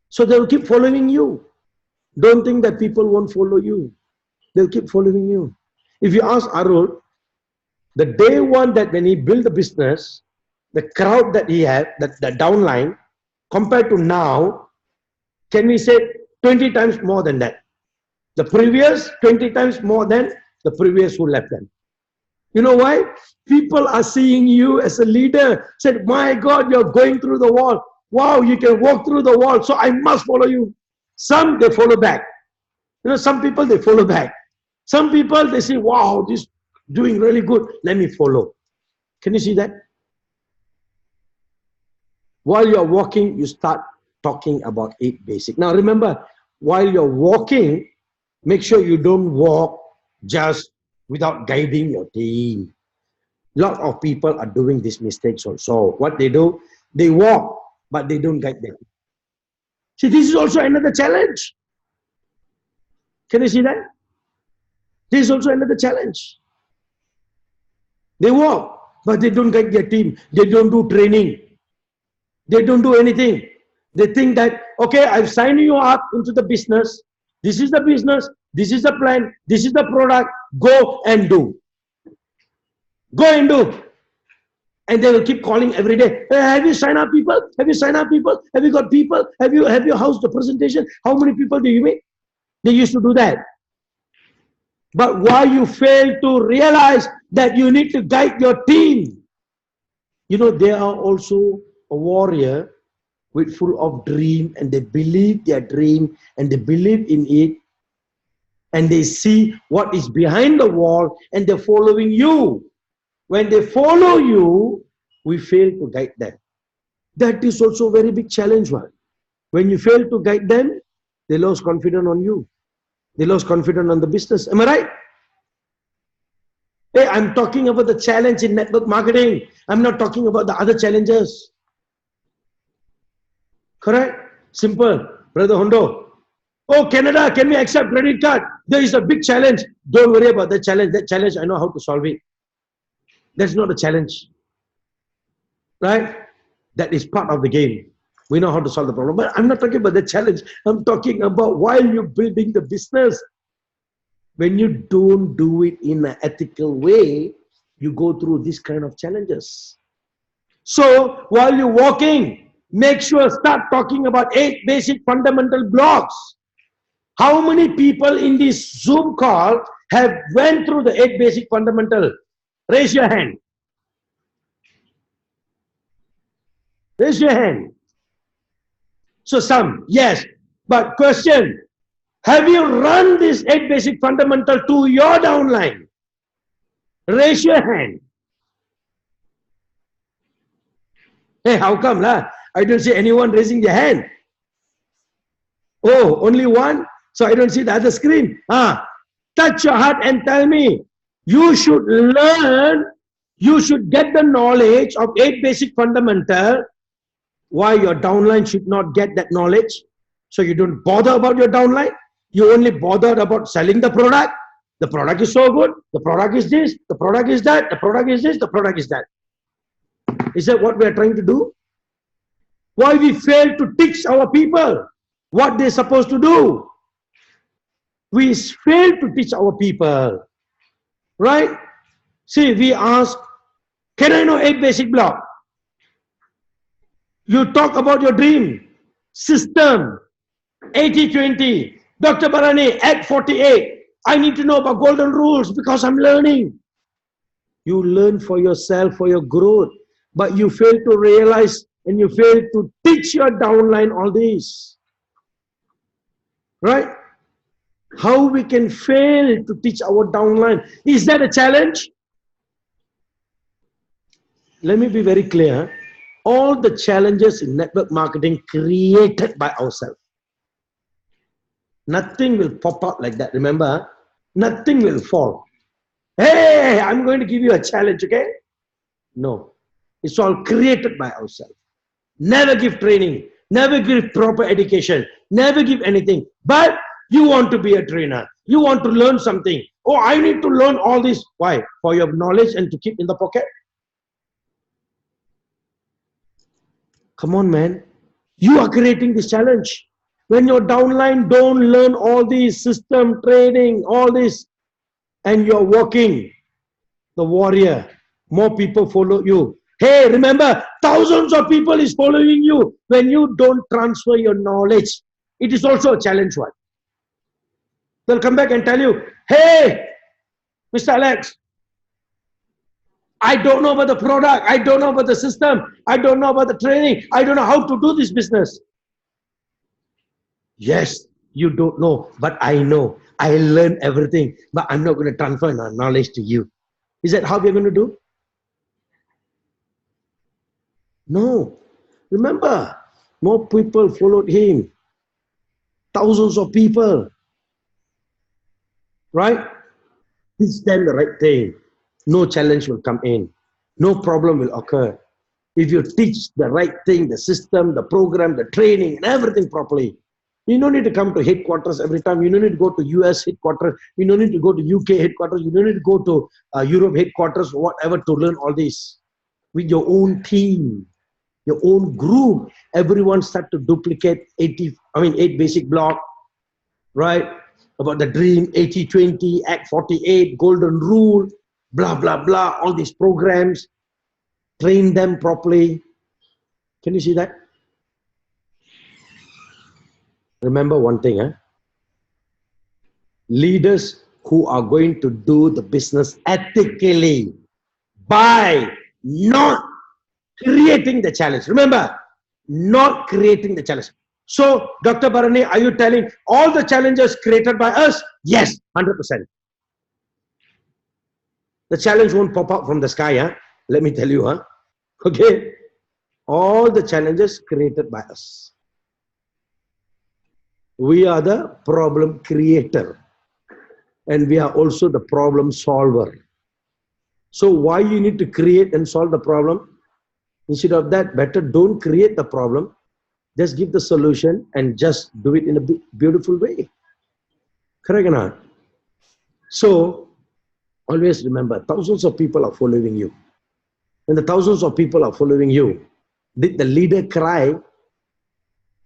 So they'll keep following you. Don't think that people won't follow you. They'll keep following you. If you ask Arul, the day one that when he built the business, the crowd that he had, the downline, compared to now, can we say 20 times more than that? The previous 20 times more than the previous who left them. You know why? People are seeing you as a leader. Said, my God, you're going through the wall. Wow, you can walk through the wall, so I must follow you. Some, they follow back. You know, some people, they follow back. Some people, they say, wow, this doing really good. Let me follow. Can you see that? While you're walking, you start talking about 8 basic. Now remember, while you're walking, make sure you don't walk just without guiding your team. A lot of people are doing these mistakes also. What they do, they walk, but they don't guide them. See, this is also another challenge. Can you see that? This is also another challenge. They walk, but they don't guide their team. They don't do training. They don't do anything. They think that, okay, I've signed you up into the business. This is the business. This is the plan. This is the product. Go and do. Go and do. And they will keep calling every day. Hey, have you signed up people? Have you signed up people? Have you got people? Have you housed the presentation? How many people do you meet? They used to do that. But why you fail to realize that you need to guide your team? You know, they are also a warrior with full of dream, and they believe their dream and they believe in it, and they see what is behind the wall and they're following you. When they follow you, we fail to guide them. That is also a very big challenge one. When you fail to guide them, they lose confidence on you. They lose confidence on the business. Am I right? Hey, I'm talking about the challenge in network marketing. I'm not talking about the other challenges. Correct? Simple. Brother Hondo. Oh, Canada, can we accept credit card? There is a big challenge. Don't worry about the challenge. That challenge, I know how to solve it. That's not a challenge. Right? That is part of the game. We know how to solve the problem. But I'm not talking about the challenge. I'm talking about while you're building the business. When you don't do it in an ethical way, you go through this kind of challenges. So while you're walking, make sure start talking about 8 basic fundamental blocks. How many people in this Zoom call have went through the 8 basic fundamental? Raise your hand. Raise your hand. So some, yes. But question, have you run this 8 basic fundamental to your downline? Raise your hand. Hey, how come lah? I don't see anyone raising their hand. Oh, only one? So I don't see the other screen. Touch your heart and tell me, you should learn, you should get the knowledge of 8 basic fundamental. Why your downline should not get that knowledge? So you don't bother about your downline. You only bothered about selling the product. The product is so good. The product is this. The product is that. The product is this. The product is that. Is that what we are trying to do? Why we fail to teach our people what they're supposed to do? We fail to teach our people. Right? See, we ask, can I know 8 basic blocks? You talk about your dream, system, 80-20. Dr. Barani, at 48, I need to know about golden rules because I'm learning. You learn for yourself, for your growth, but you fail to realize and you fail to teach your downline all this. Right? How we can fail to teach our downline? Is that a challenge? Let me be very clear. All the challenges in network marketing created by ourselves. Nothing will pop up like that. Remember, nothing will fall. Hey, I'm going to give you a challenge, okay? No. It's all created by ourselves. Never give training. Never give proper education. Never give anything. But you want to be a trainer. You want to learn something. Oh, I need to learn all this. Why? For your knowledge and to keep in the pocket? Come on, man. You are creating this challenge. When your downline don't learn all these system training, all this, and you're walking, the warrior, more people follow you. Hey, remember, thousands of people is following you. When you don't transfer your knowledge, it is also a challenge one. They'll come back and tell you, hey, Mr. Alex, I don't know about the product. I don't know about the system. I don't know about the training. I don't know how to do this business. Yes, you don't know, but I know. I learned everything, but I'm not going to transfer my knowledge to you. Is that how we're going to do? No. Remember, more people followed him. Thousands of people. Right? Teach them the right thing. No challenge will come in. No problem will occur. If you teach the right thing, the system, the program, the training, and everything properly, you don't need to come to headquarters every time. You don't need to go to US headquarters. You don't need to go to UK headquarters. You don't need to go to Europe headquarters or whatever to learn all this. With your own team, your own group, everyone start to duplicate 8 basic block, right? About the dream, 80-20, Act 48, golden rule, blah, blah, blah, all these programs. Train them properly. Can you see that? Remember one thing, leaders who are going to do the business ethically by not creating the challenge. Remember, not creating the challenge. So, Dr. Barani, are you telling all the challenges created by us? Yes, 100%. The challenge won't pop up from the sky, let me tell you, okay? All the challenges created by us. We are the problem creator and we are also the problem solver. So why you need to create and solve the problem? Instead of that, better don't create the problem. Just give the solution and just do it in a beautiful way. Correct or not? So always remember, thousands of people are following you. When the thousands of people are following you, did the leader cry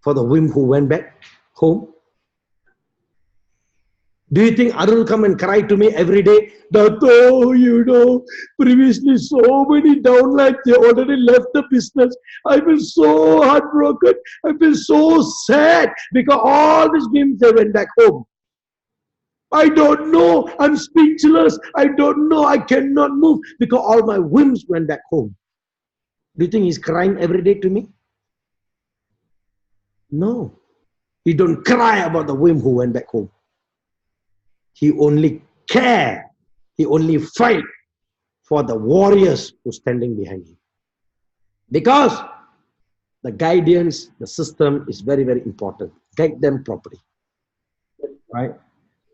for the wimp who went back home? Do you think Arun will come and cry to me every day? That, oh, you know, previously so many downlines, they already left the business. I feel so heartbroken. I feel so sad because all these wimps, they went back home. I don't know. I'm speechless. I don't know. I cannot move because all my wimps went back home. Do you think he's crying every day to me? No. He don't cry about the wimp who went back home. He only care. He only fight for the warriors who are standing behind him. Because the guidance, the system is very, very important. Guide them properly. Right?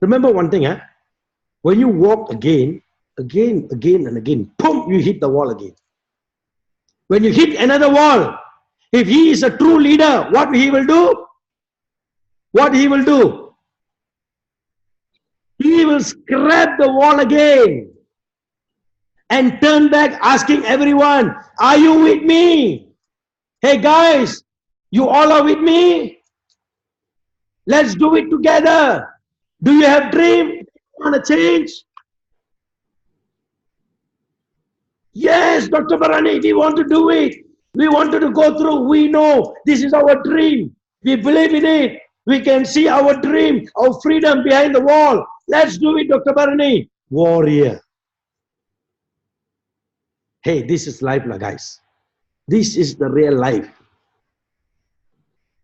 Remember one thing, when you walk again, and again, boom, you hit the wall again. When you hit another wall, if he is a true leader, what he will do? What he will do? He will scrap the wall again and turn back asking everyone, are you with me? Hey guys, you all are with me? Let's do it together. Do you have dream? Want to change? Yes, Dr. Bharani, we want to do it. We wanted to go through. We know this is our dream. We believe in it. We can see our dream, our freedom behind the wall. Let's do it, Dr. Bharani. Warrior. Hey, this is life, guys. This is the real life.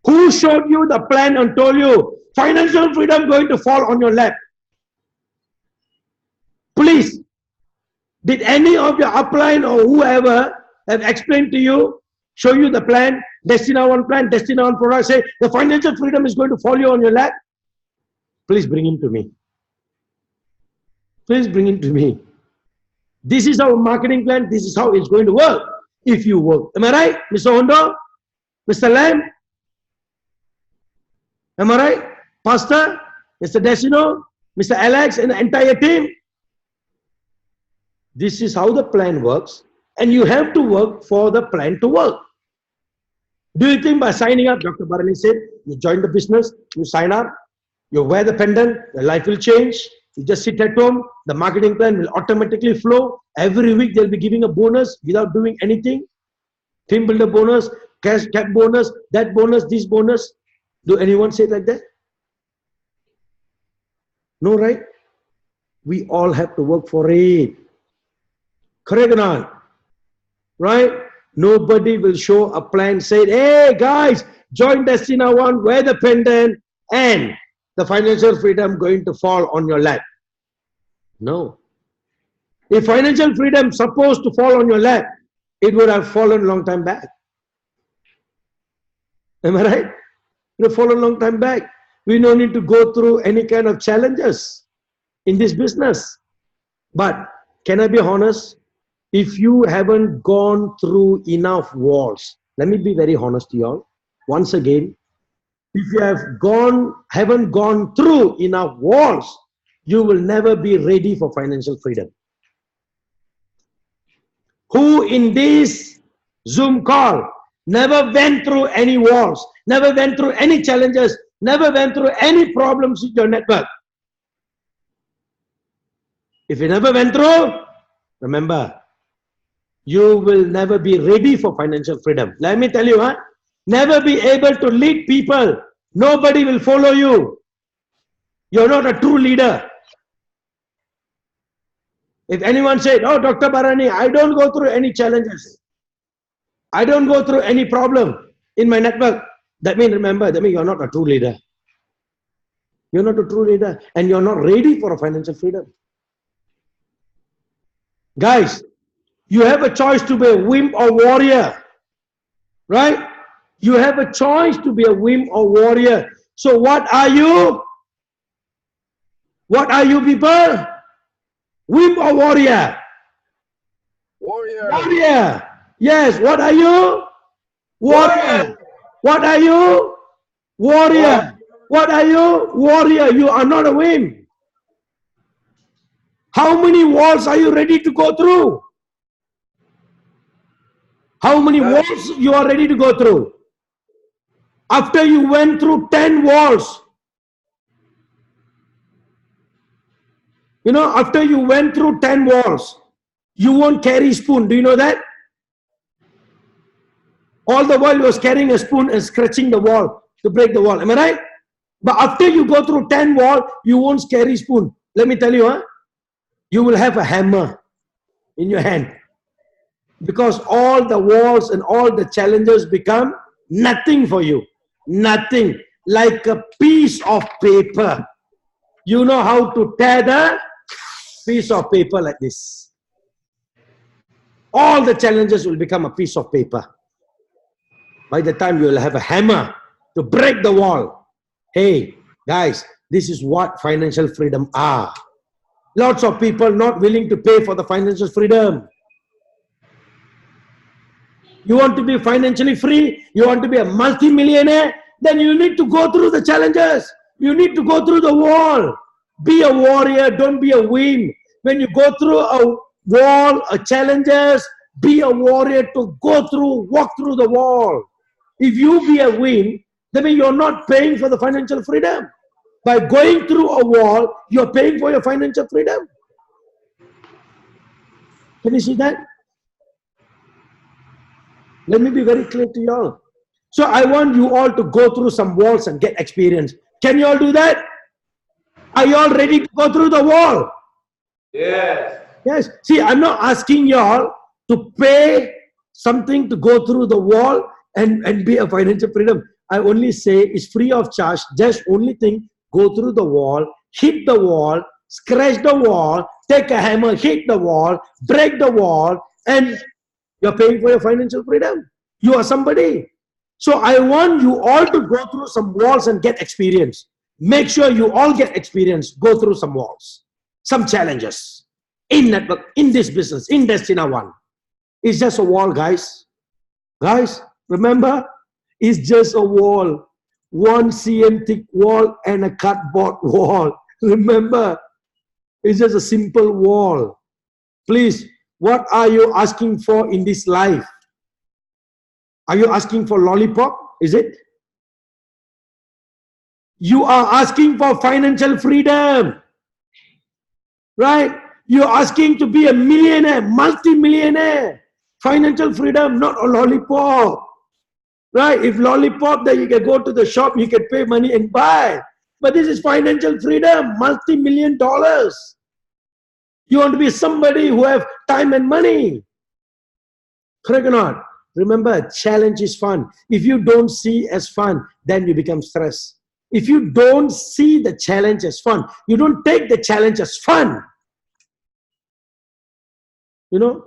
Who showed you the plan and told you financial freedom going to fall on your lap? Please, did any of your upline or whoever have explained to you, show you the plan, Destina One plan, Destina One product, say the financial freedom is going to fall you on your lap? Please bring him to me. Please bring him to me. This is our marketing plan. This is how it's going to work if you work. Am I right, Mr. Hondo? Mr. Lam? Am I right? Pastor? Mr. Desino? Mr. Alex and the entire team? This is how the plan works, and you have to work for the plan to work. Do you think by signing up, Dr. Bharani said, you join the business, you sign up, you wear the pendant, your life will change. You just sit at home, the marketing plan will automatically flow. Every week they'll be giving a bonus without doing anything. Team builder bonus, cash cap bonus, that bonus, this bonus. Do anyone say it like that? No, right? We all have to work for it. Correct or not? Right? Nobody will show a plan, say, hey guys, join Destina One, wear the pendant, and the financial freedom going to fall on your lap. No. If financial freedom supposed to fall on your lap, it would have fallen long time back. Am I right? It would have fallen long time back. We don't need to go through any kind of challenges in this business. But can I be honest? If you haven't gone through enough walls, let me be very honest to you all. Once again, if you haven't gone through enough walls, you will never be ready for financial freedom. Who in this Zoom call never went through any walls, never went through any challenges, never went through any problems with your network? If you never went through, remember, you will never be ready for financial freedom. Let me tell you, never be able to lead people. Nobody will follow you. You're not a true leader. If anyone said, oh, Dr. Bharani, I don't go through any challenges. I don't go through any problem in my network. That means, remember, that means you're not a true leader. You're not a true leader and you're not ready for a financial freedom. Guys, you have a choice to be a wimp or warrior. Right? You have a choice to be a wimp or warrior. So what are you? What are you people? Wimp or warrior? Warrior. Warrior. Yes. What are you? Warrior. What are you? Warrior. What are you? Warrior. You are not a wimp. How many walls are you ready to go through? How many walls you are ready to go through? After you went through 10 walls, after you went through 10 walls, you won't carry spoon. Do you know that? All the while you was carrying a spoon and scratching the wall to break the wall. Am I right? But after you go through 10 walls, you won't carry spoon. Let me tell you, you will have a hammer in your hand. Because all the walls and all the challenges become nothing for you. Nothing. Like a piece of paper. You know how to tear the piece of paper like this. All the challenges will become a piece of paper. By the time you will have a hammer to break the wall. Hey, guys, this is what financial freedom are. Lots of people not willing to pay for the financial freedom. You want to be financially free? You want to be a multi-millionaire? Then you need to go through the challenges. You need to go through the wall. Be a warrior, don't be a wimp. When you go through a wall, a challenges, be a warrior to walk through the wall. If you be a wimp, then you're not paying for the financial freedom. By going through a wall, you're paying for your financial freedom. Can you see that? Let me be very clear to you all. So I want you all to go through some walls and get experience. Can you all do that? Are you all ready to go through the wall? Yes. Yes. See, I'm not asking you all to pay something to go through the wall and be a financial freedom. I only say it's free of charge. Just only thing, go through the wall, hit the wall, scratch the wall, take a hammer, hit the wall, break the wall, and you're paying for your financial freedom. You are somebody. So I want you all to go through some walls and get experience. Make sure you all get experience. Go through some walls, some challenges in network, in this business, in Destina One. It's just a wall, guys. Guys, remember, it's just a wall. 1 cm thick wall and a cardboard wall. Remember, it's just a simple wall. Please, what are you asking for in this life? Are you asking for lollipop? Is it? You are asking for financial freedom. Right? You're asking to be a millionaire, multi-millionaire. Financial freedom, not a lollipop. Right? If lollipop, then you can go to the shop, you can pay money and buy. But this is financial freedom, multi-million dollars. You want to be somebody who have time and money. Correct or not? Remember, challenge is fun. If you don't see as fun, then you become stressed. If you don't see the challenge as fun, you don't take the challenge as fun, you'll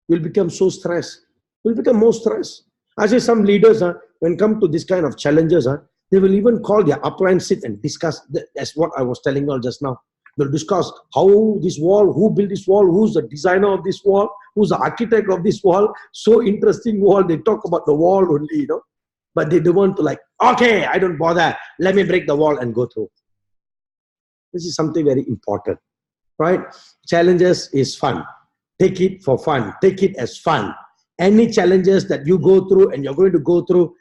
become so stressed. You'll become more stressed. I say some leaders, when come to this kind of challenges, they will even call their upline, sit and discuss. That's what I was telling you all just now. They'll discuss how this wall, who built this wall, who's the designer of this wall, who's the architect of this wall. So interesting wall. They talk about the wall only, But they don't want to okay, I don't bother. Let me break the wall and go through. This is something very important, right? Challenges is fun. Take it for fun. Take it as fun. Any challenges that you go through and you're going to go through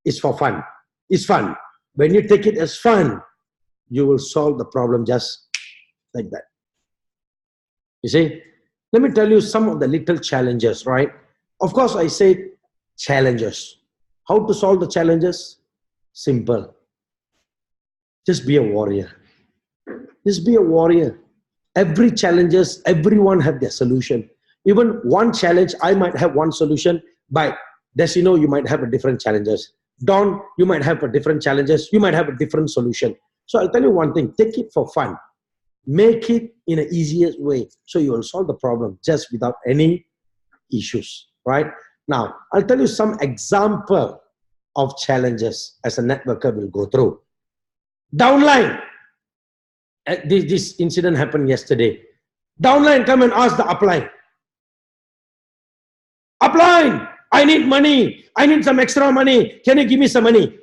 is for fun. It's fun. When you take it as fun, you will solve the problem just like that. You see? Let me tell you some of the little challenges, right? Of course, I say challenges. How to solve the challenges? Simple. Just be a warrior. Just be a warrior. Every challenges, everyone have their solution. Even one challenge, I might have one solution. But Desino, you might have a different challenges. Don, you might have a different challenges. You might have a different solution. So I'll tell you one thing. Take it for fun. Make it in an easiest way. So you will solve the problem just without any issues, right? Now, I'll tell you some example of challenges as a networker will go through. Downline. This incident happened yesterday. Downline come and ask the upline. Upline, I need money. I need some extra money. Can you give me some money?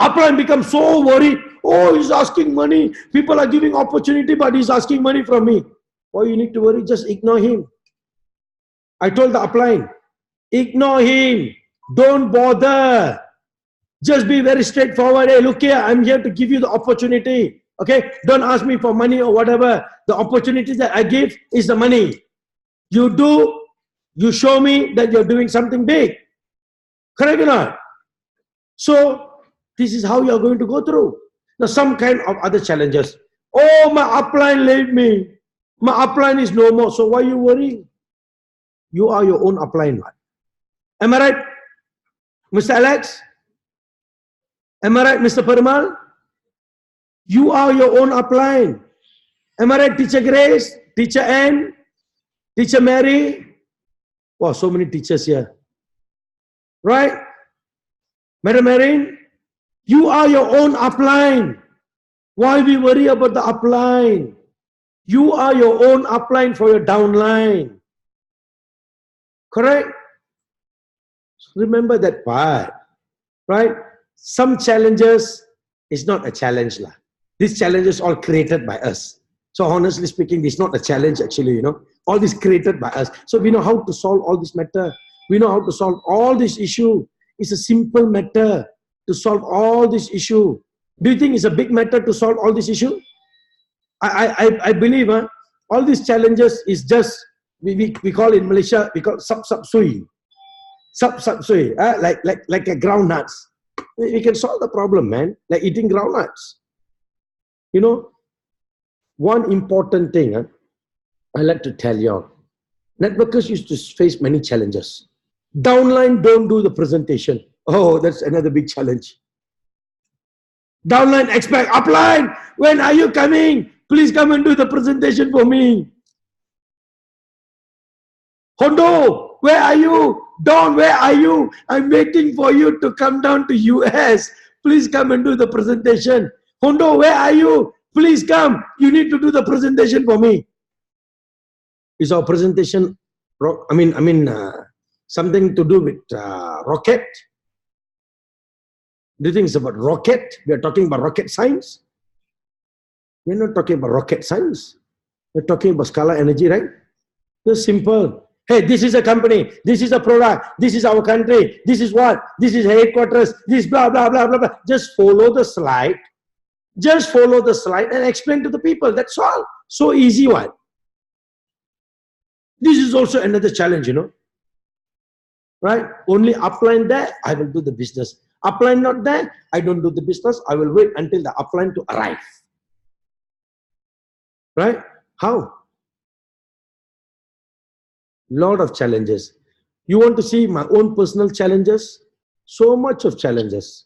Upline becomes so worried. Oh, he's asking money. People are giving opportunity, but he's asking money from me. Why you need to worry? Just ignore him. I told the upline, ignore him. Don't bother. Just be very straightforward. Hey, look here, I'm here to give you the opportunity. Okay? Don't ask me for money or whatever. The opportunity that I give is the money. You do, you show me that you're doing something big. Correct or not? So, this is how you're going to go through. Now, some kind of other challenges. Oh, my upline left me. My upline is no more. So, why are you worrying? You are your own upline. Am I right, Mr. Alex? Am I right, Mr. Parimal? You are your own upline. Am I right, Teacher Grace, Teacher Ann, Teacher Mary? Wow, so many teachers here. Right? Madam Erin, you are your own upline. Why we worry about the upline? You are your own upline for your downline. Correct? Remember that part. Right? Some challenges is not a challenge. These challenges all created by us. So honestly speaking, this is not a challenge actually, All this created by us. So we know how to solve all this matter. We know how to solve all this issue. It's a simple matter to solve all this issue. Do you think it's a big matter to solve all this issue? I believe all these challenges is just, we call in Malaysia, we call sui. Sui, like a groundnuts. We can solve the problem, man, like eating groundnuts. One important thing I like to tell you all, networkers used to face many challenges. Downline don't do the presentation. Oh, that's another big challenge. Downline expect, upline, when are you coming? Please come and do the presentation for me. Hondo, where are you? Don, where are you? I'm waiting for you to come down to US. Please come and do the presentation. Hondo, where are you? Please come. You need to do the presentation for me. Is our presentation, something to do with rocket? Do you think it's about rocket? We are talking about rocket science. We're not talking about rocket science. We're talking about scalar energy, right? Just simple. Hey, this is a company. This is a product. This is our country. This is what? This is headquarters. This blah, blah, blah, blah, blah. Just follow the slide. Just follow the slide and explain to the people. That's all. So easy one. This is also another challenge, Right? Only upline there, I will do the business. Upline not there, I don't do the business. I will wait until the upline to arrive. Right? How? Lot of challenges. You want to see my own personal challenges? So much of challenges.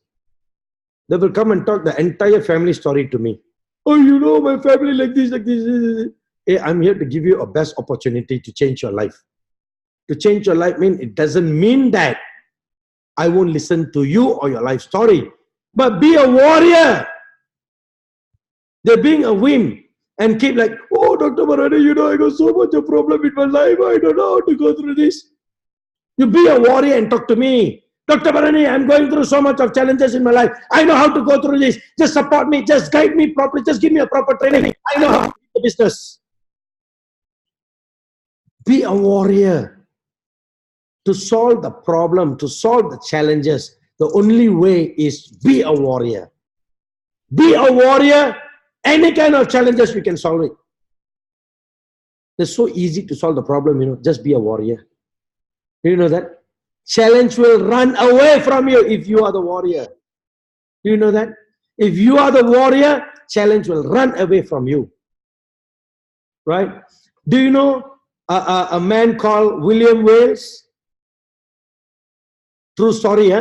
They will come and talk the entire family story to me. Oh, my family like this, like this. Hey, I'm here to give you a best opportunity to change your life. To change your life it doesn't mean that I won't listen to you or your life story. But be a warrior. They're being a whim and keep like, oh, Dr. Marani, I got so much of problem in my life. I don't know how to go through this. You be a warrior and talk to me. Dr. Marani, I'm going through so much of challenges in my life. I know how to go through this. Just support me. Just guide me properly. Just give me a proper training. I know how to do the business. Be a warrior. To solve the problem, to solve the challenges, the only way is be a warrior. Be a warrior. Any kind of challenges, we can solve it. It's so easy to solve the problem, just be a warrior. Do you know that? Challenge will run away from you if you are the warrior. Do you know that? If you are the warrior, challenge will run away from you. Right? Do you know a man called William Wales? True story,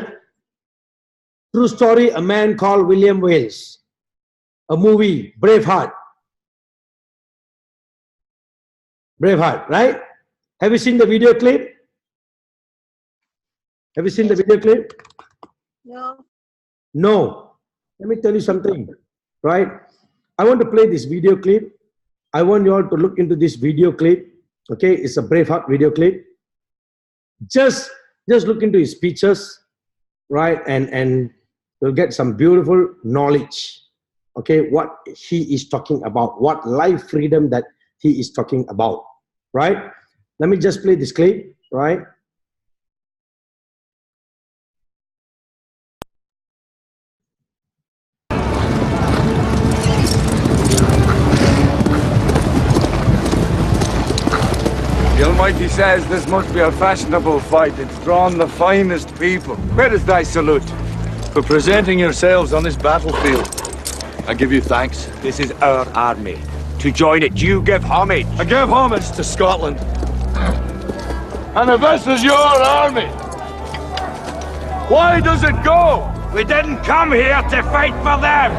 True story, a man called William Wales. A movie, Braveheart. Braveheart, right? Have you seen the video clip? Have you seen the video clip? No. No. Let me tell you something, right? I want to play this video clip. I want you all to look into this video clip. Okay, it's a Braveheart video clip. Just look into his speeches, right? And you'll get some beautiful knowledge. Okay, what he is talking about, what life freedom that he is talking about, right? Let me just play this clip, right? Like he says, this must be a fashionable fight. It's drawn the finest people. Where is thy salute? For presenting yourselves on this battlefield. I give you thanks. This is our army. To join it, you give homage. I give homage to Scotland. And if this is your army, why does it go? We didn't come here to fight for them.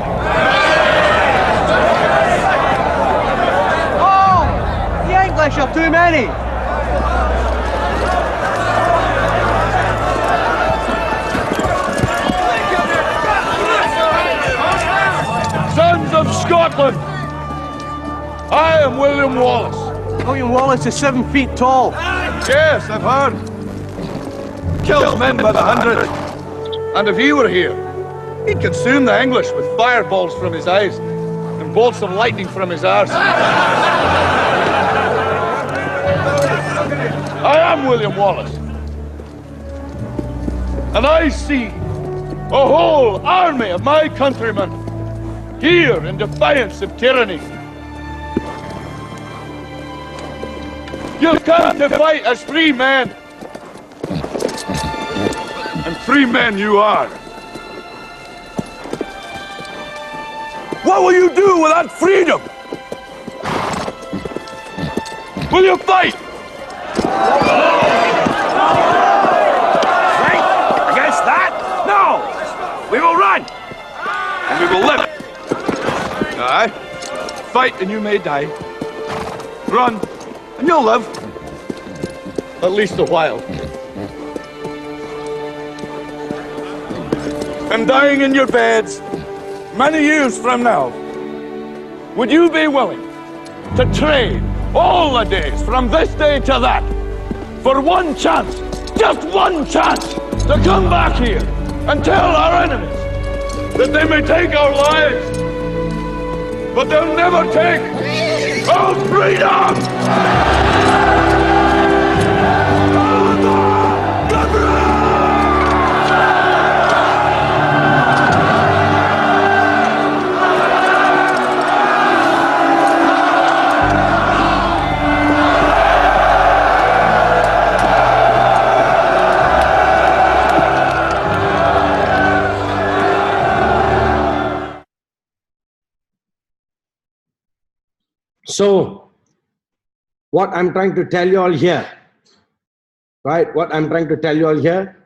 Oh, the English are too many. Sons of Scotland, I am William Wallace. William Wallace is 7 feet tall. Yes, I've heard. Kills men by the hundred. And if he were here, he'd consume the English with fireballs from his eyes and bolts of lightning from his arse. I am William Wallace. And I see a whole army of my countrymen here in defiance of tyranny. You've come to fight as free men. And free men you are. What will you do without freedom? Will you fight? Right? Against that? No! We will run! And we will live. Aye. Fight and you may die. Run and you'll live. At least a while. And dying in your beds many years from now, would you be willing to trade all the days from this day to that for one chance, just one chance, to come back here and tell our enemies that they may take our lives, but they'll never take our freedom! So, what I'm trying to tell you all here, right? What I'm trying to tell you all here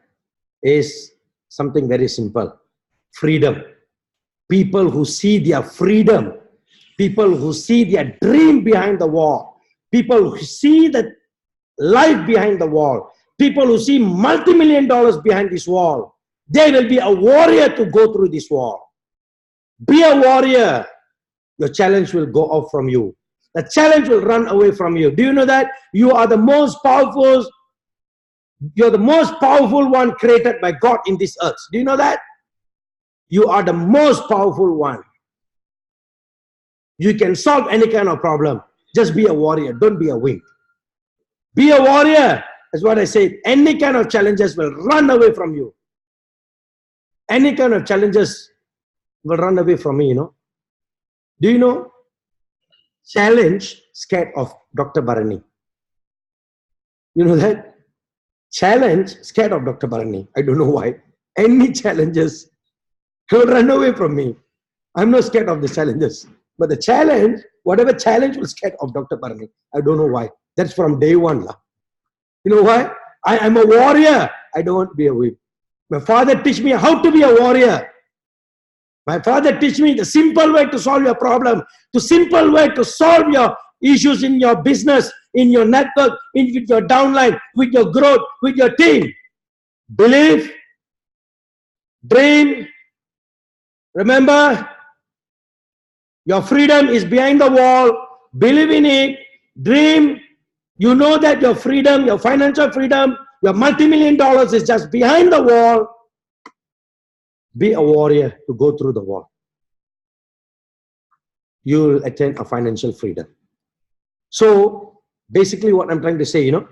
is something very simple. Freedom. People who see their freedom, people who see their dream behind the wall, people who see the life behind the wall, people who see multi-million dollars behind this wall, they will be a warrior to go through this wall. Be a warrior. Your challenge will go off from you. The challenge will run away from you. Do you know that? You are the most powerful, you're the most powerful one created by God in this earth. Do you know that? You are the most powerful one. You can solve any kind of problem. Just be a warrior. Don't be a wimp. Be a warrior. That's what I said. Any kind of challenges will run away from you. Any kind of challenges will run away from me, you know. Do you know? Challenge scared of Dr. Bharani. You know that? Challenge scared of Dr. Bharani. I don't know why. Any challenges will run away from me. I'm not scared of the challenges. But the challenge, whatever challenge will scared of Dr. Bharani. I don't know why. That's from day one. You know why? I'm a warrior. I don't want to be a whip. My father teach me how to be a warrior. My father teach me the simple way to solve your problem, the simple way to solve your issues in your business, in your network, with your downline, with your growth, with your team. Believe, dream, remember, your freedom is behind the wall. Believe in it, dream. You know that your freedom, your financial freedom, your multi-million dollars is just behind the wall. Be a warrior to go through the wall. You will attain a financial freedom. So, basically what I'm trying to say, you know,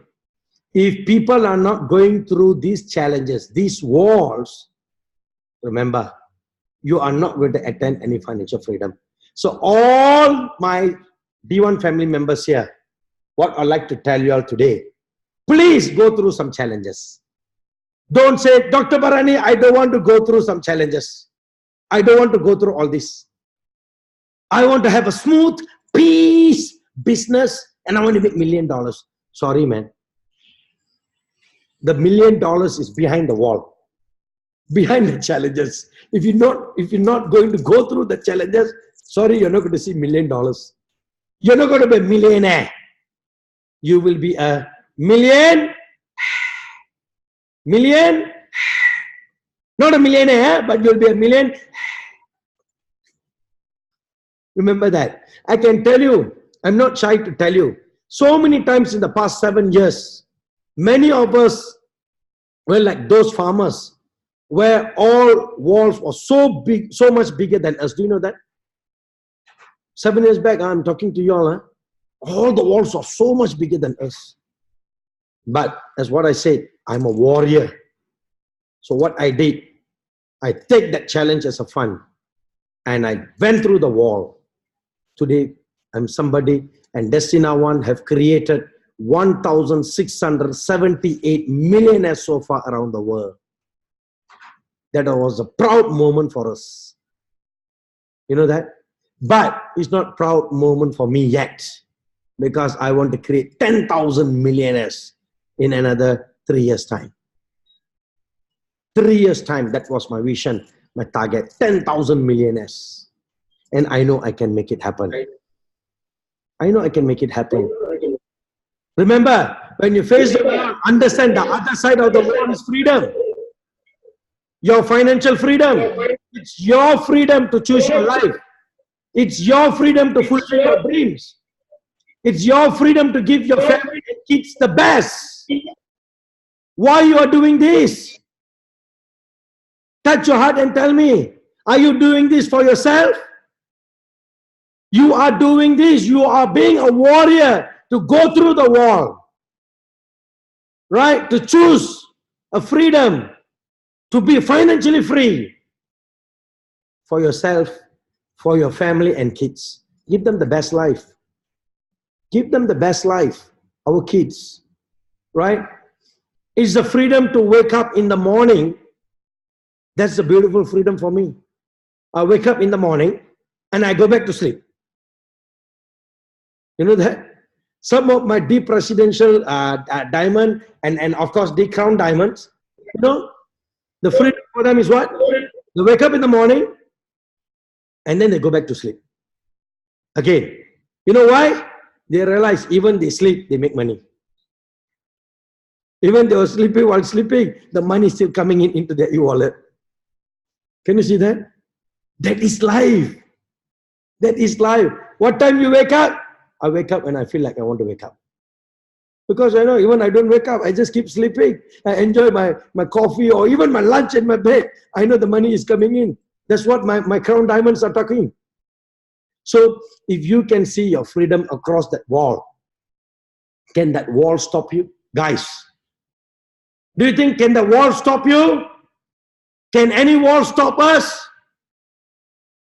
if people are not going through these challenges, these walls, remember, you are not going to attain any financial freedom. So, all my D1 family members here, what I'd like to tell you all today, Please go through some challenges. Don't say, Dr. Bharani, I don't want to go through some challenges. I don't want to go through all this. I want to have a smooth, peace business and I want to make $1 million. Sorry, man. The $1 million is behind the wall, behind the challenges. If you're not going to go through the challenges, sorry, you're not going to see $1 million. You're not going to be a millionaire. You will be a million, not a millionaire, but you'll be a million. Remember that. I can tell you, I'm not shy to tell you, so many times in the past 7 years, many of us were like those farmers where all walls were so big, so much bigger than us. Do you know that? 7 years back, I'm talking to you all. Huh? All the walls are so much bigger than us. But as what I said, I'm a warrior. So what I did, I take that challenge as a fun. And I went through the wall. Today, I'm somebody, and Destina One have created 1,678 millionaires so far around the world. That was a proud moment for us. You know that? But it's not a proud moment for me yet, because I want to create 10,000 millionaires in another 3 years' time. 3 years' time, that was my vision, my target, 10,000 millionaires. And I know I can make it happen. I know I can make it happen. Remember, when you face the world, understand the other side of the world is freedom. Your financial freedom. It's your freedom to choose your life. It's your freedom to fulfill your dreams. It's your freedom to give your family and kids the best. Why you are doing this? Touch your heart and tell me, are you doing this for yourself? You are doing this. You are being a warrior to go through the wall. Right? To choose a freedom to be financially free for yourself, for your family and kids. Give them the best life. Give them the best life, our kids, right? It's the freedom to wake up in the morning. That's a beautiful freedom for me. I wake up in the morning and I go back to sleep. You know that? Some of my deep presidential diamond and of course the crown diamonds, you know, the freedom for them is what? They wake up in the morning and then they go back to sleep. Again, you know why? They realize even they sleep, they make money. Even they were sleeping while sleeping, the money is still coming into their e-wallet. Can you see that? That is life. That is life. What time you wake up? I wake up when I feel like I want to wake up. Because I know even I don't wake up, I just keep sleeping. I enjoy my coffee or even my lunch in my bed. I know the money is coming in. That's what my crown diamonds are talking. So if you can see your freedom across that wall, can that wall stop you? Guys, do you think can the wall stop you? Can any wall stop us?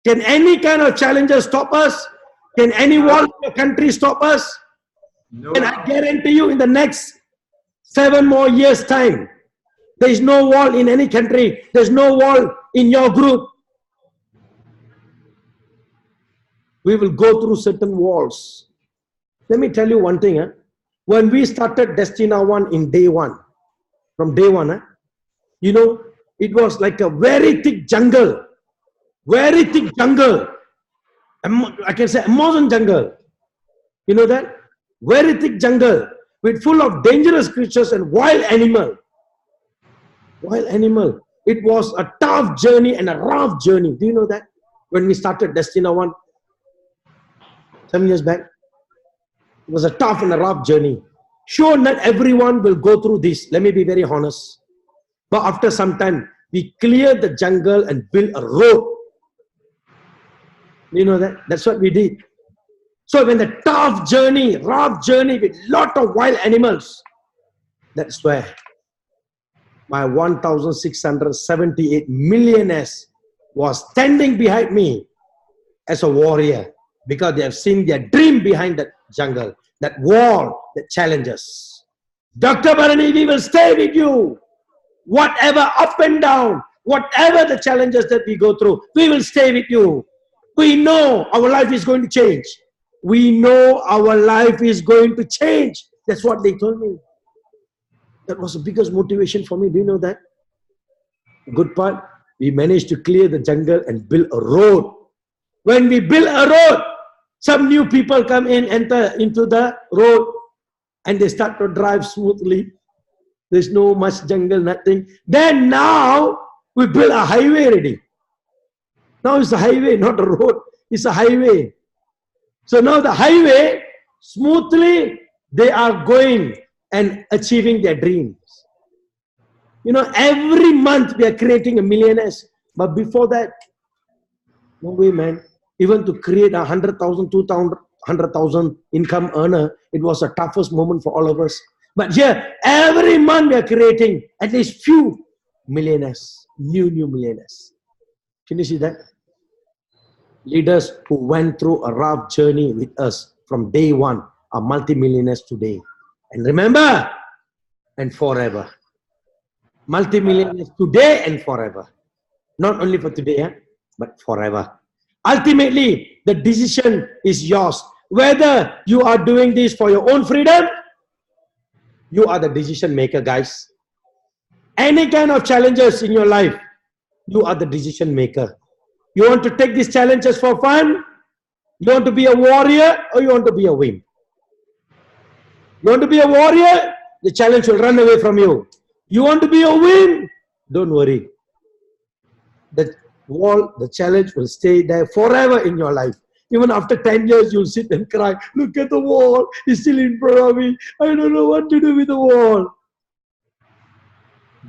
Can any kind of challenges stop us? Can any wall in your country stop us? No. And I guarantee you in the next 7 more years' time, there is no wall in any country. There's no wall in your group. We will go through certain walls. Let me tell you one thing. When we started Destina One in day one, from day one, you know, it was like a very thick jungle. Very thick jungle. I can say Amazon jungle. You know that? Very thick jungle with full of dangerous creatures and wild animal. Wild animal. It was a tough journey and a rough journey. Do you know that? When we started Destina One 7 years back, it was a tough and a rough journey. Sure, not everyone will go through this. Let me be very honest. But after some time, we cleared the jungle and built a road. You know that? That's what we did. So when the tough journey, rough journey with lot of wild animals, that's where my 1,678 millionaires was standing behind me as a warrior, because they have seen their dream behind that jungle, that wall, that challenges. Dr. Bharani, we will stay with you. Whatever up and down, whatever the challenges that we go through, we will stay with you. We know our life is going to change. We know our life is going to change. That's what they told me. That was the biggest motivation for me. Do you know that? Good part, we managed to clear the jungle and build a road. When we build a road, some new people come in, enter into the road, and they start to drive smoothly. There's no much jungle, nothing. Then now, we build a highway already. Now it's a highway, not a road. It's a highway. So now the highway, smoothly, they are going and achieving their dreams. You know, every month we are creating a millionaires. But before that, no way, man. Even to create 100,000, 200,000 income earner, it was the toughest moment for all of us. But here, every month we are creating at least few millionaires, new millionaires. Can you see that? Leaders who went through a rough journey with us from day one are multimillionaires today. And remember, and forever. Multimillionaires today and forever. Not only for today, but forever. Ultimately, the decision is yours. Whether you are doing this for your own freedom, you are the decision maker, guys. Any kind of challenges in your life, you are the decision maker. You want to take these challenges for fun? You want to be a warrior or you want to be a wimp? You want to be a warrior? The challenge will run away from you. You want to be a wimp? Don't worry. The challenge will stay there forever in your life. Even after 10 years, you'll sit and cry. Look at the wall. It's still in front of me. I don't know what to do with the wall.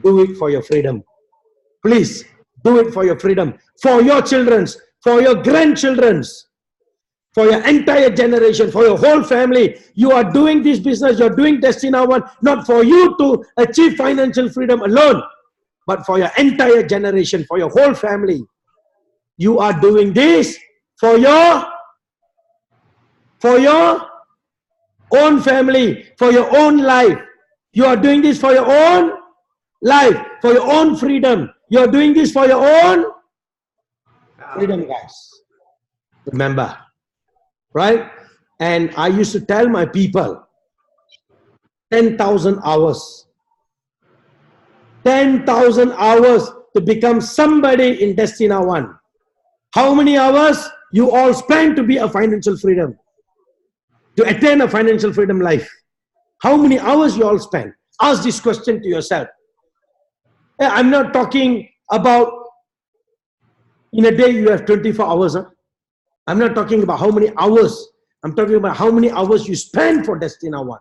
Do it for your freedom. Please, do it for your freedom. For your children's, for your grandchildren's, for your entire generation, for your whole family. You are doing this business. You're doing Destina One, not for you to achieve financial freedom alone, but for your entire generation, for your whole family. You are doing this for your own family, for your own life. You are doing this for your own life, for your own freedom. You are doing this for your own freedom, guys. Remember, right? And I used to tell my people, 10,000 hours. 10,000 hours to become somebody in Destina One. How many hours you all spend to be a financial freedom? To attain a financial freedom life? How many hours you all spend? Ask this question to yourself. I'm not talking about in a day you have 24 hours. Huh? I'm not talking about how many hours. I'm talking about how many hours you spend for Destina One.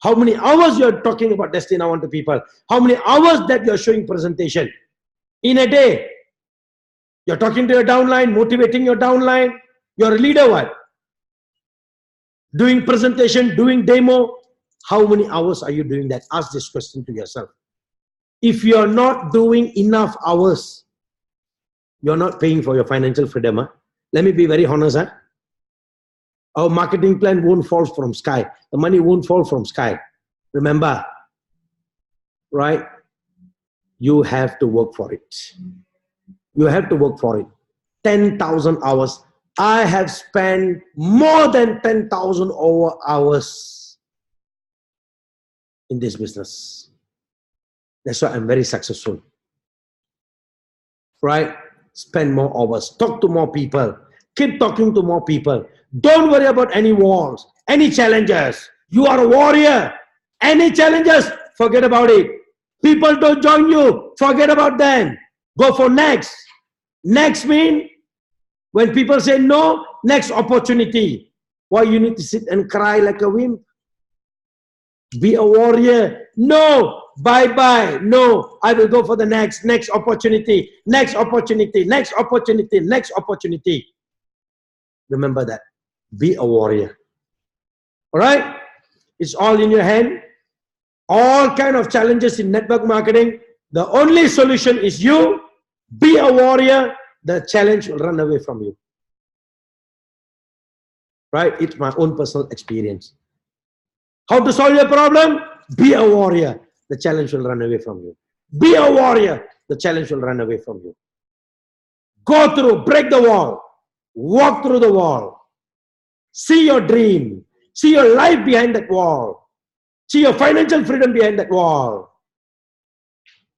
How many hours you're talking about Destina One to people. How many hours that you're showing presentation. In a day, you're talking to your downline, motivating your downline. You're a leader, what? Doing presentation, doing demo. How many hours are you doing that? Ask this question to yourself. If you're not doing enough hours, you're not paying for your financial freedom. Huh? Let me be very honest. Huh? Our marketing plan won't fall from sky. The money won't fall from sky. Remember, right? You have to work for it. You have to work for it. 10,000 hours. I have spent more than 10,000 hours in this business. That's why I'm very successful. Right? Spend more hours. Talk to more people. Keep talking to more people. Don't worry about any walls, any challenges. You are a warrior. Any challenges, forget about it. People don't join you, forget about them. Go for next. Next means, when people say no, next opportunity. Why you need to sit and cry like a wimp? Be a warrior. No, bye-bye. No, I will go for the next opportunity, next opportunity, next opportunity, next opportunity. Remember that. Be a warrior. All right? It's all in your hand. All kind of challenges in network marketing. The only solution is you. Be a warrior. The challenge will run away from you. Right? It's my own personal experience. How to solve your problem? Be a warrior. The challenge will run away from you. Be a warrior. The challenge will run away from you. Go through, break the wall. Walk through the wall. See your dream. See your life behind that wall. See your financial freedom behind that wall.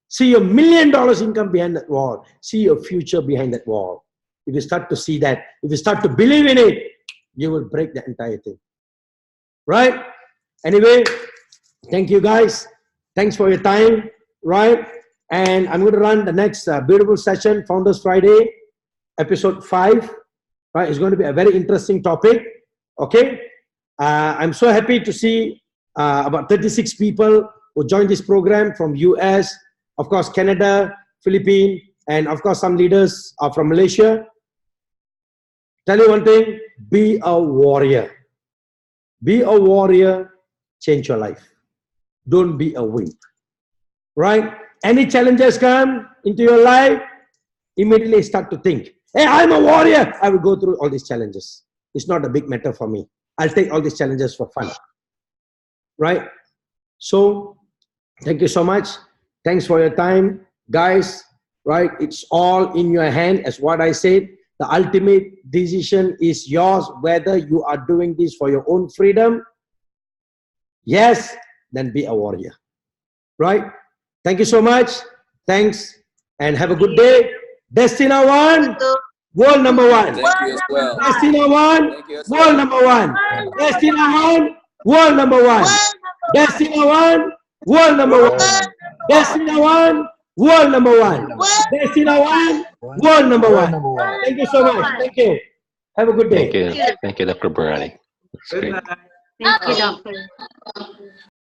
See your $1 million income behind that wall. See your future behind that wall. If you start to see that, if you start to believe in it, you will break the entire thing. Right? Anyway, thank you guys. Thanks for your time. Right? And I'm going to run the next beautiful session, Founders Friday, episode 5. Right? It's going to be a very interesting topic. Okay? I'm so happy to see about 36 people who joined this program from US, of course, Canada, Philippines, and of course, some leaders are from Malaysia. Tell you one thing, be a warrior. Be a warrior, change your life. Don't be a wimp. Right? Any challenges come into your life, immediately start to think, hey, I'm a warrior. I will go through all these challenges. It's not a big matter for me. I'll take all these challenges for fun. Right? So, thank you so much. Thanks for your time. Guys, right? It's all in your hand, as what I said. The ultimate decision is yours, whether you are doing this for your own freedom. Yes, then be a warrior. Right? Thank you so much. Thanks, and have a good day. Destina 1, world number 1. Thank you as well. Destina 1, Thank you as world well. number 1. Destina 1, world number 1. Destina 1, world number 1. Destina 1, world number 1. Destina 1, world number 1. Thank you so much. Thank you. Have a good day. Thank you. Thank you, Dr. Burani. That's great. Thank you, doctor.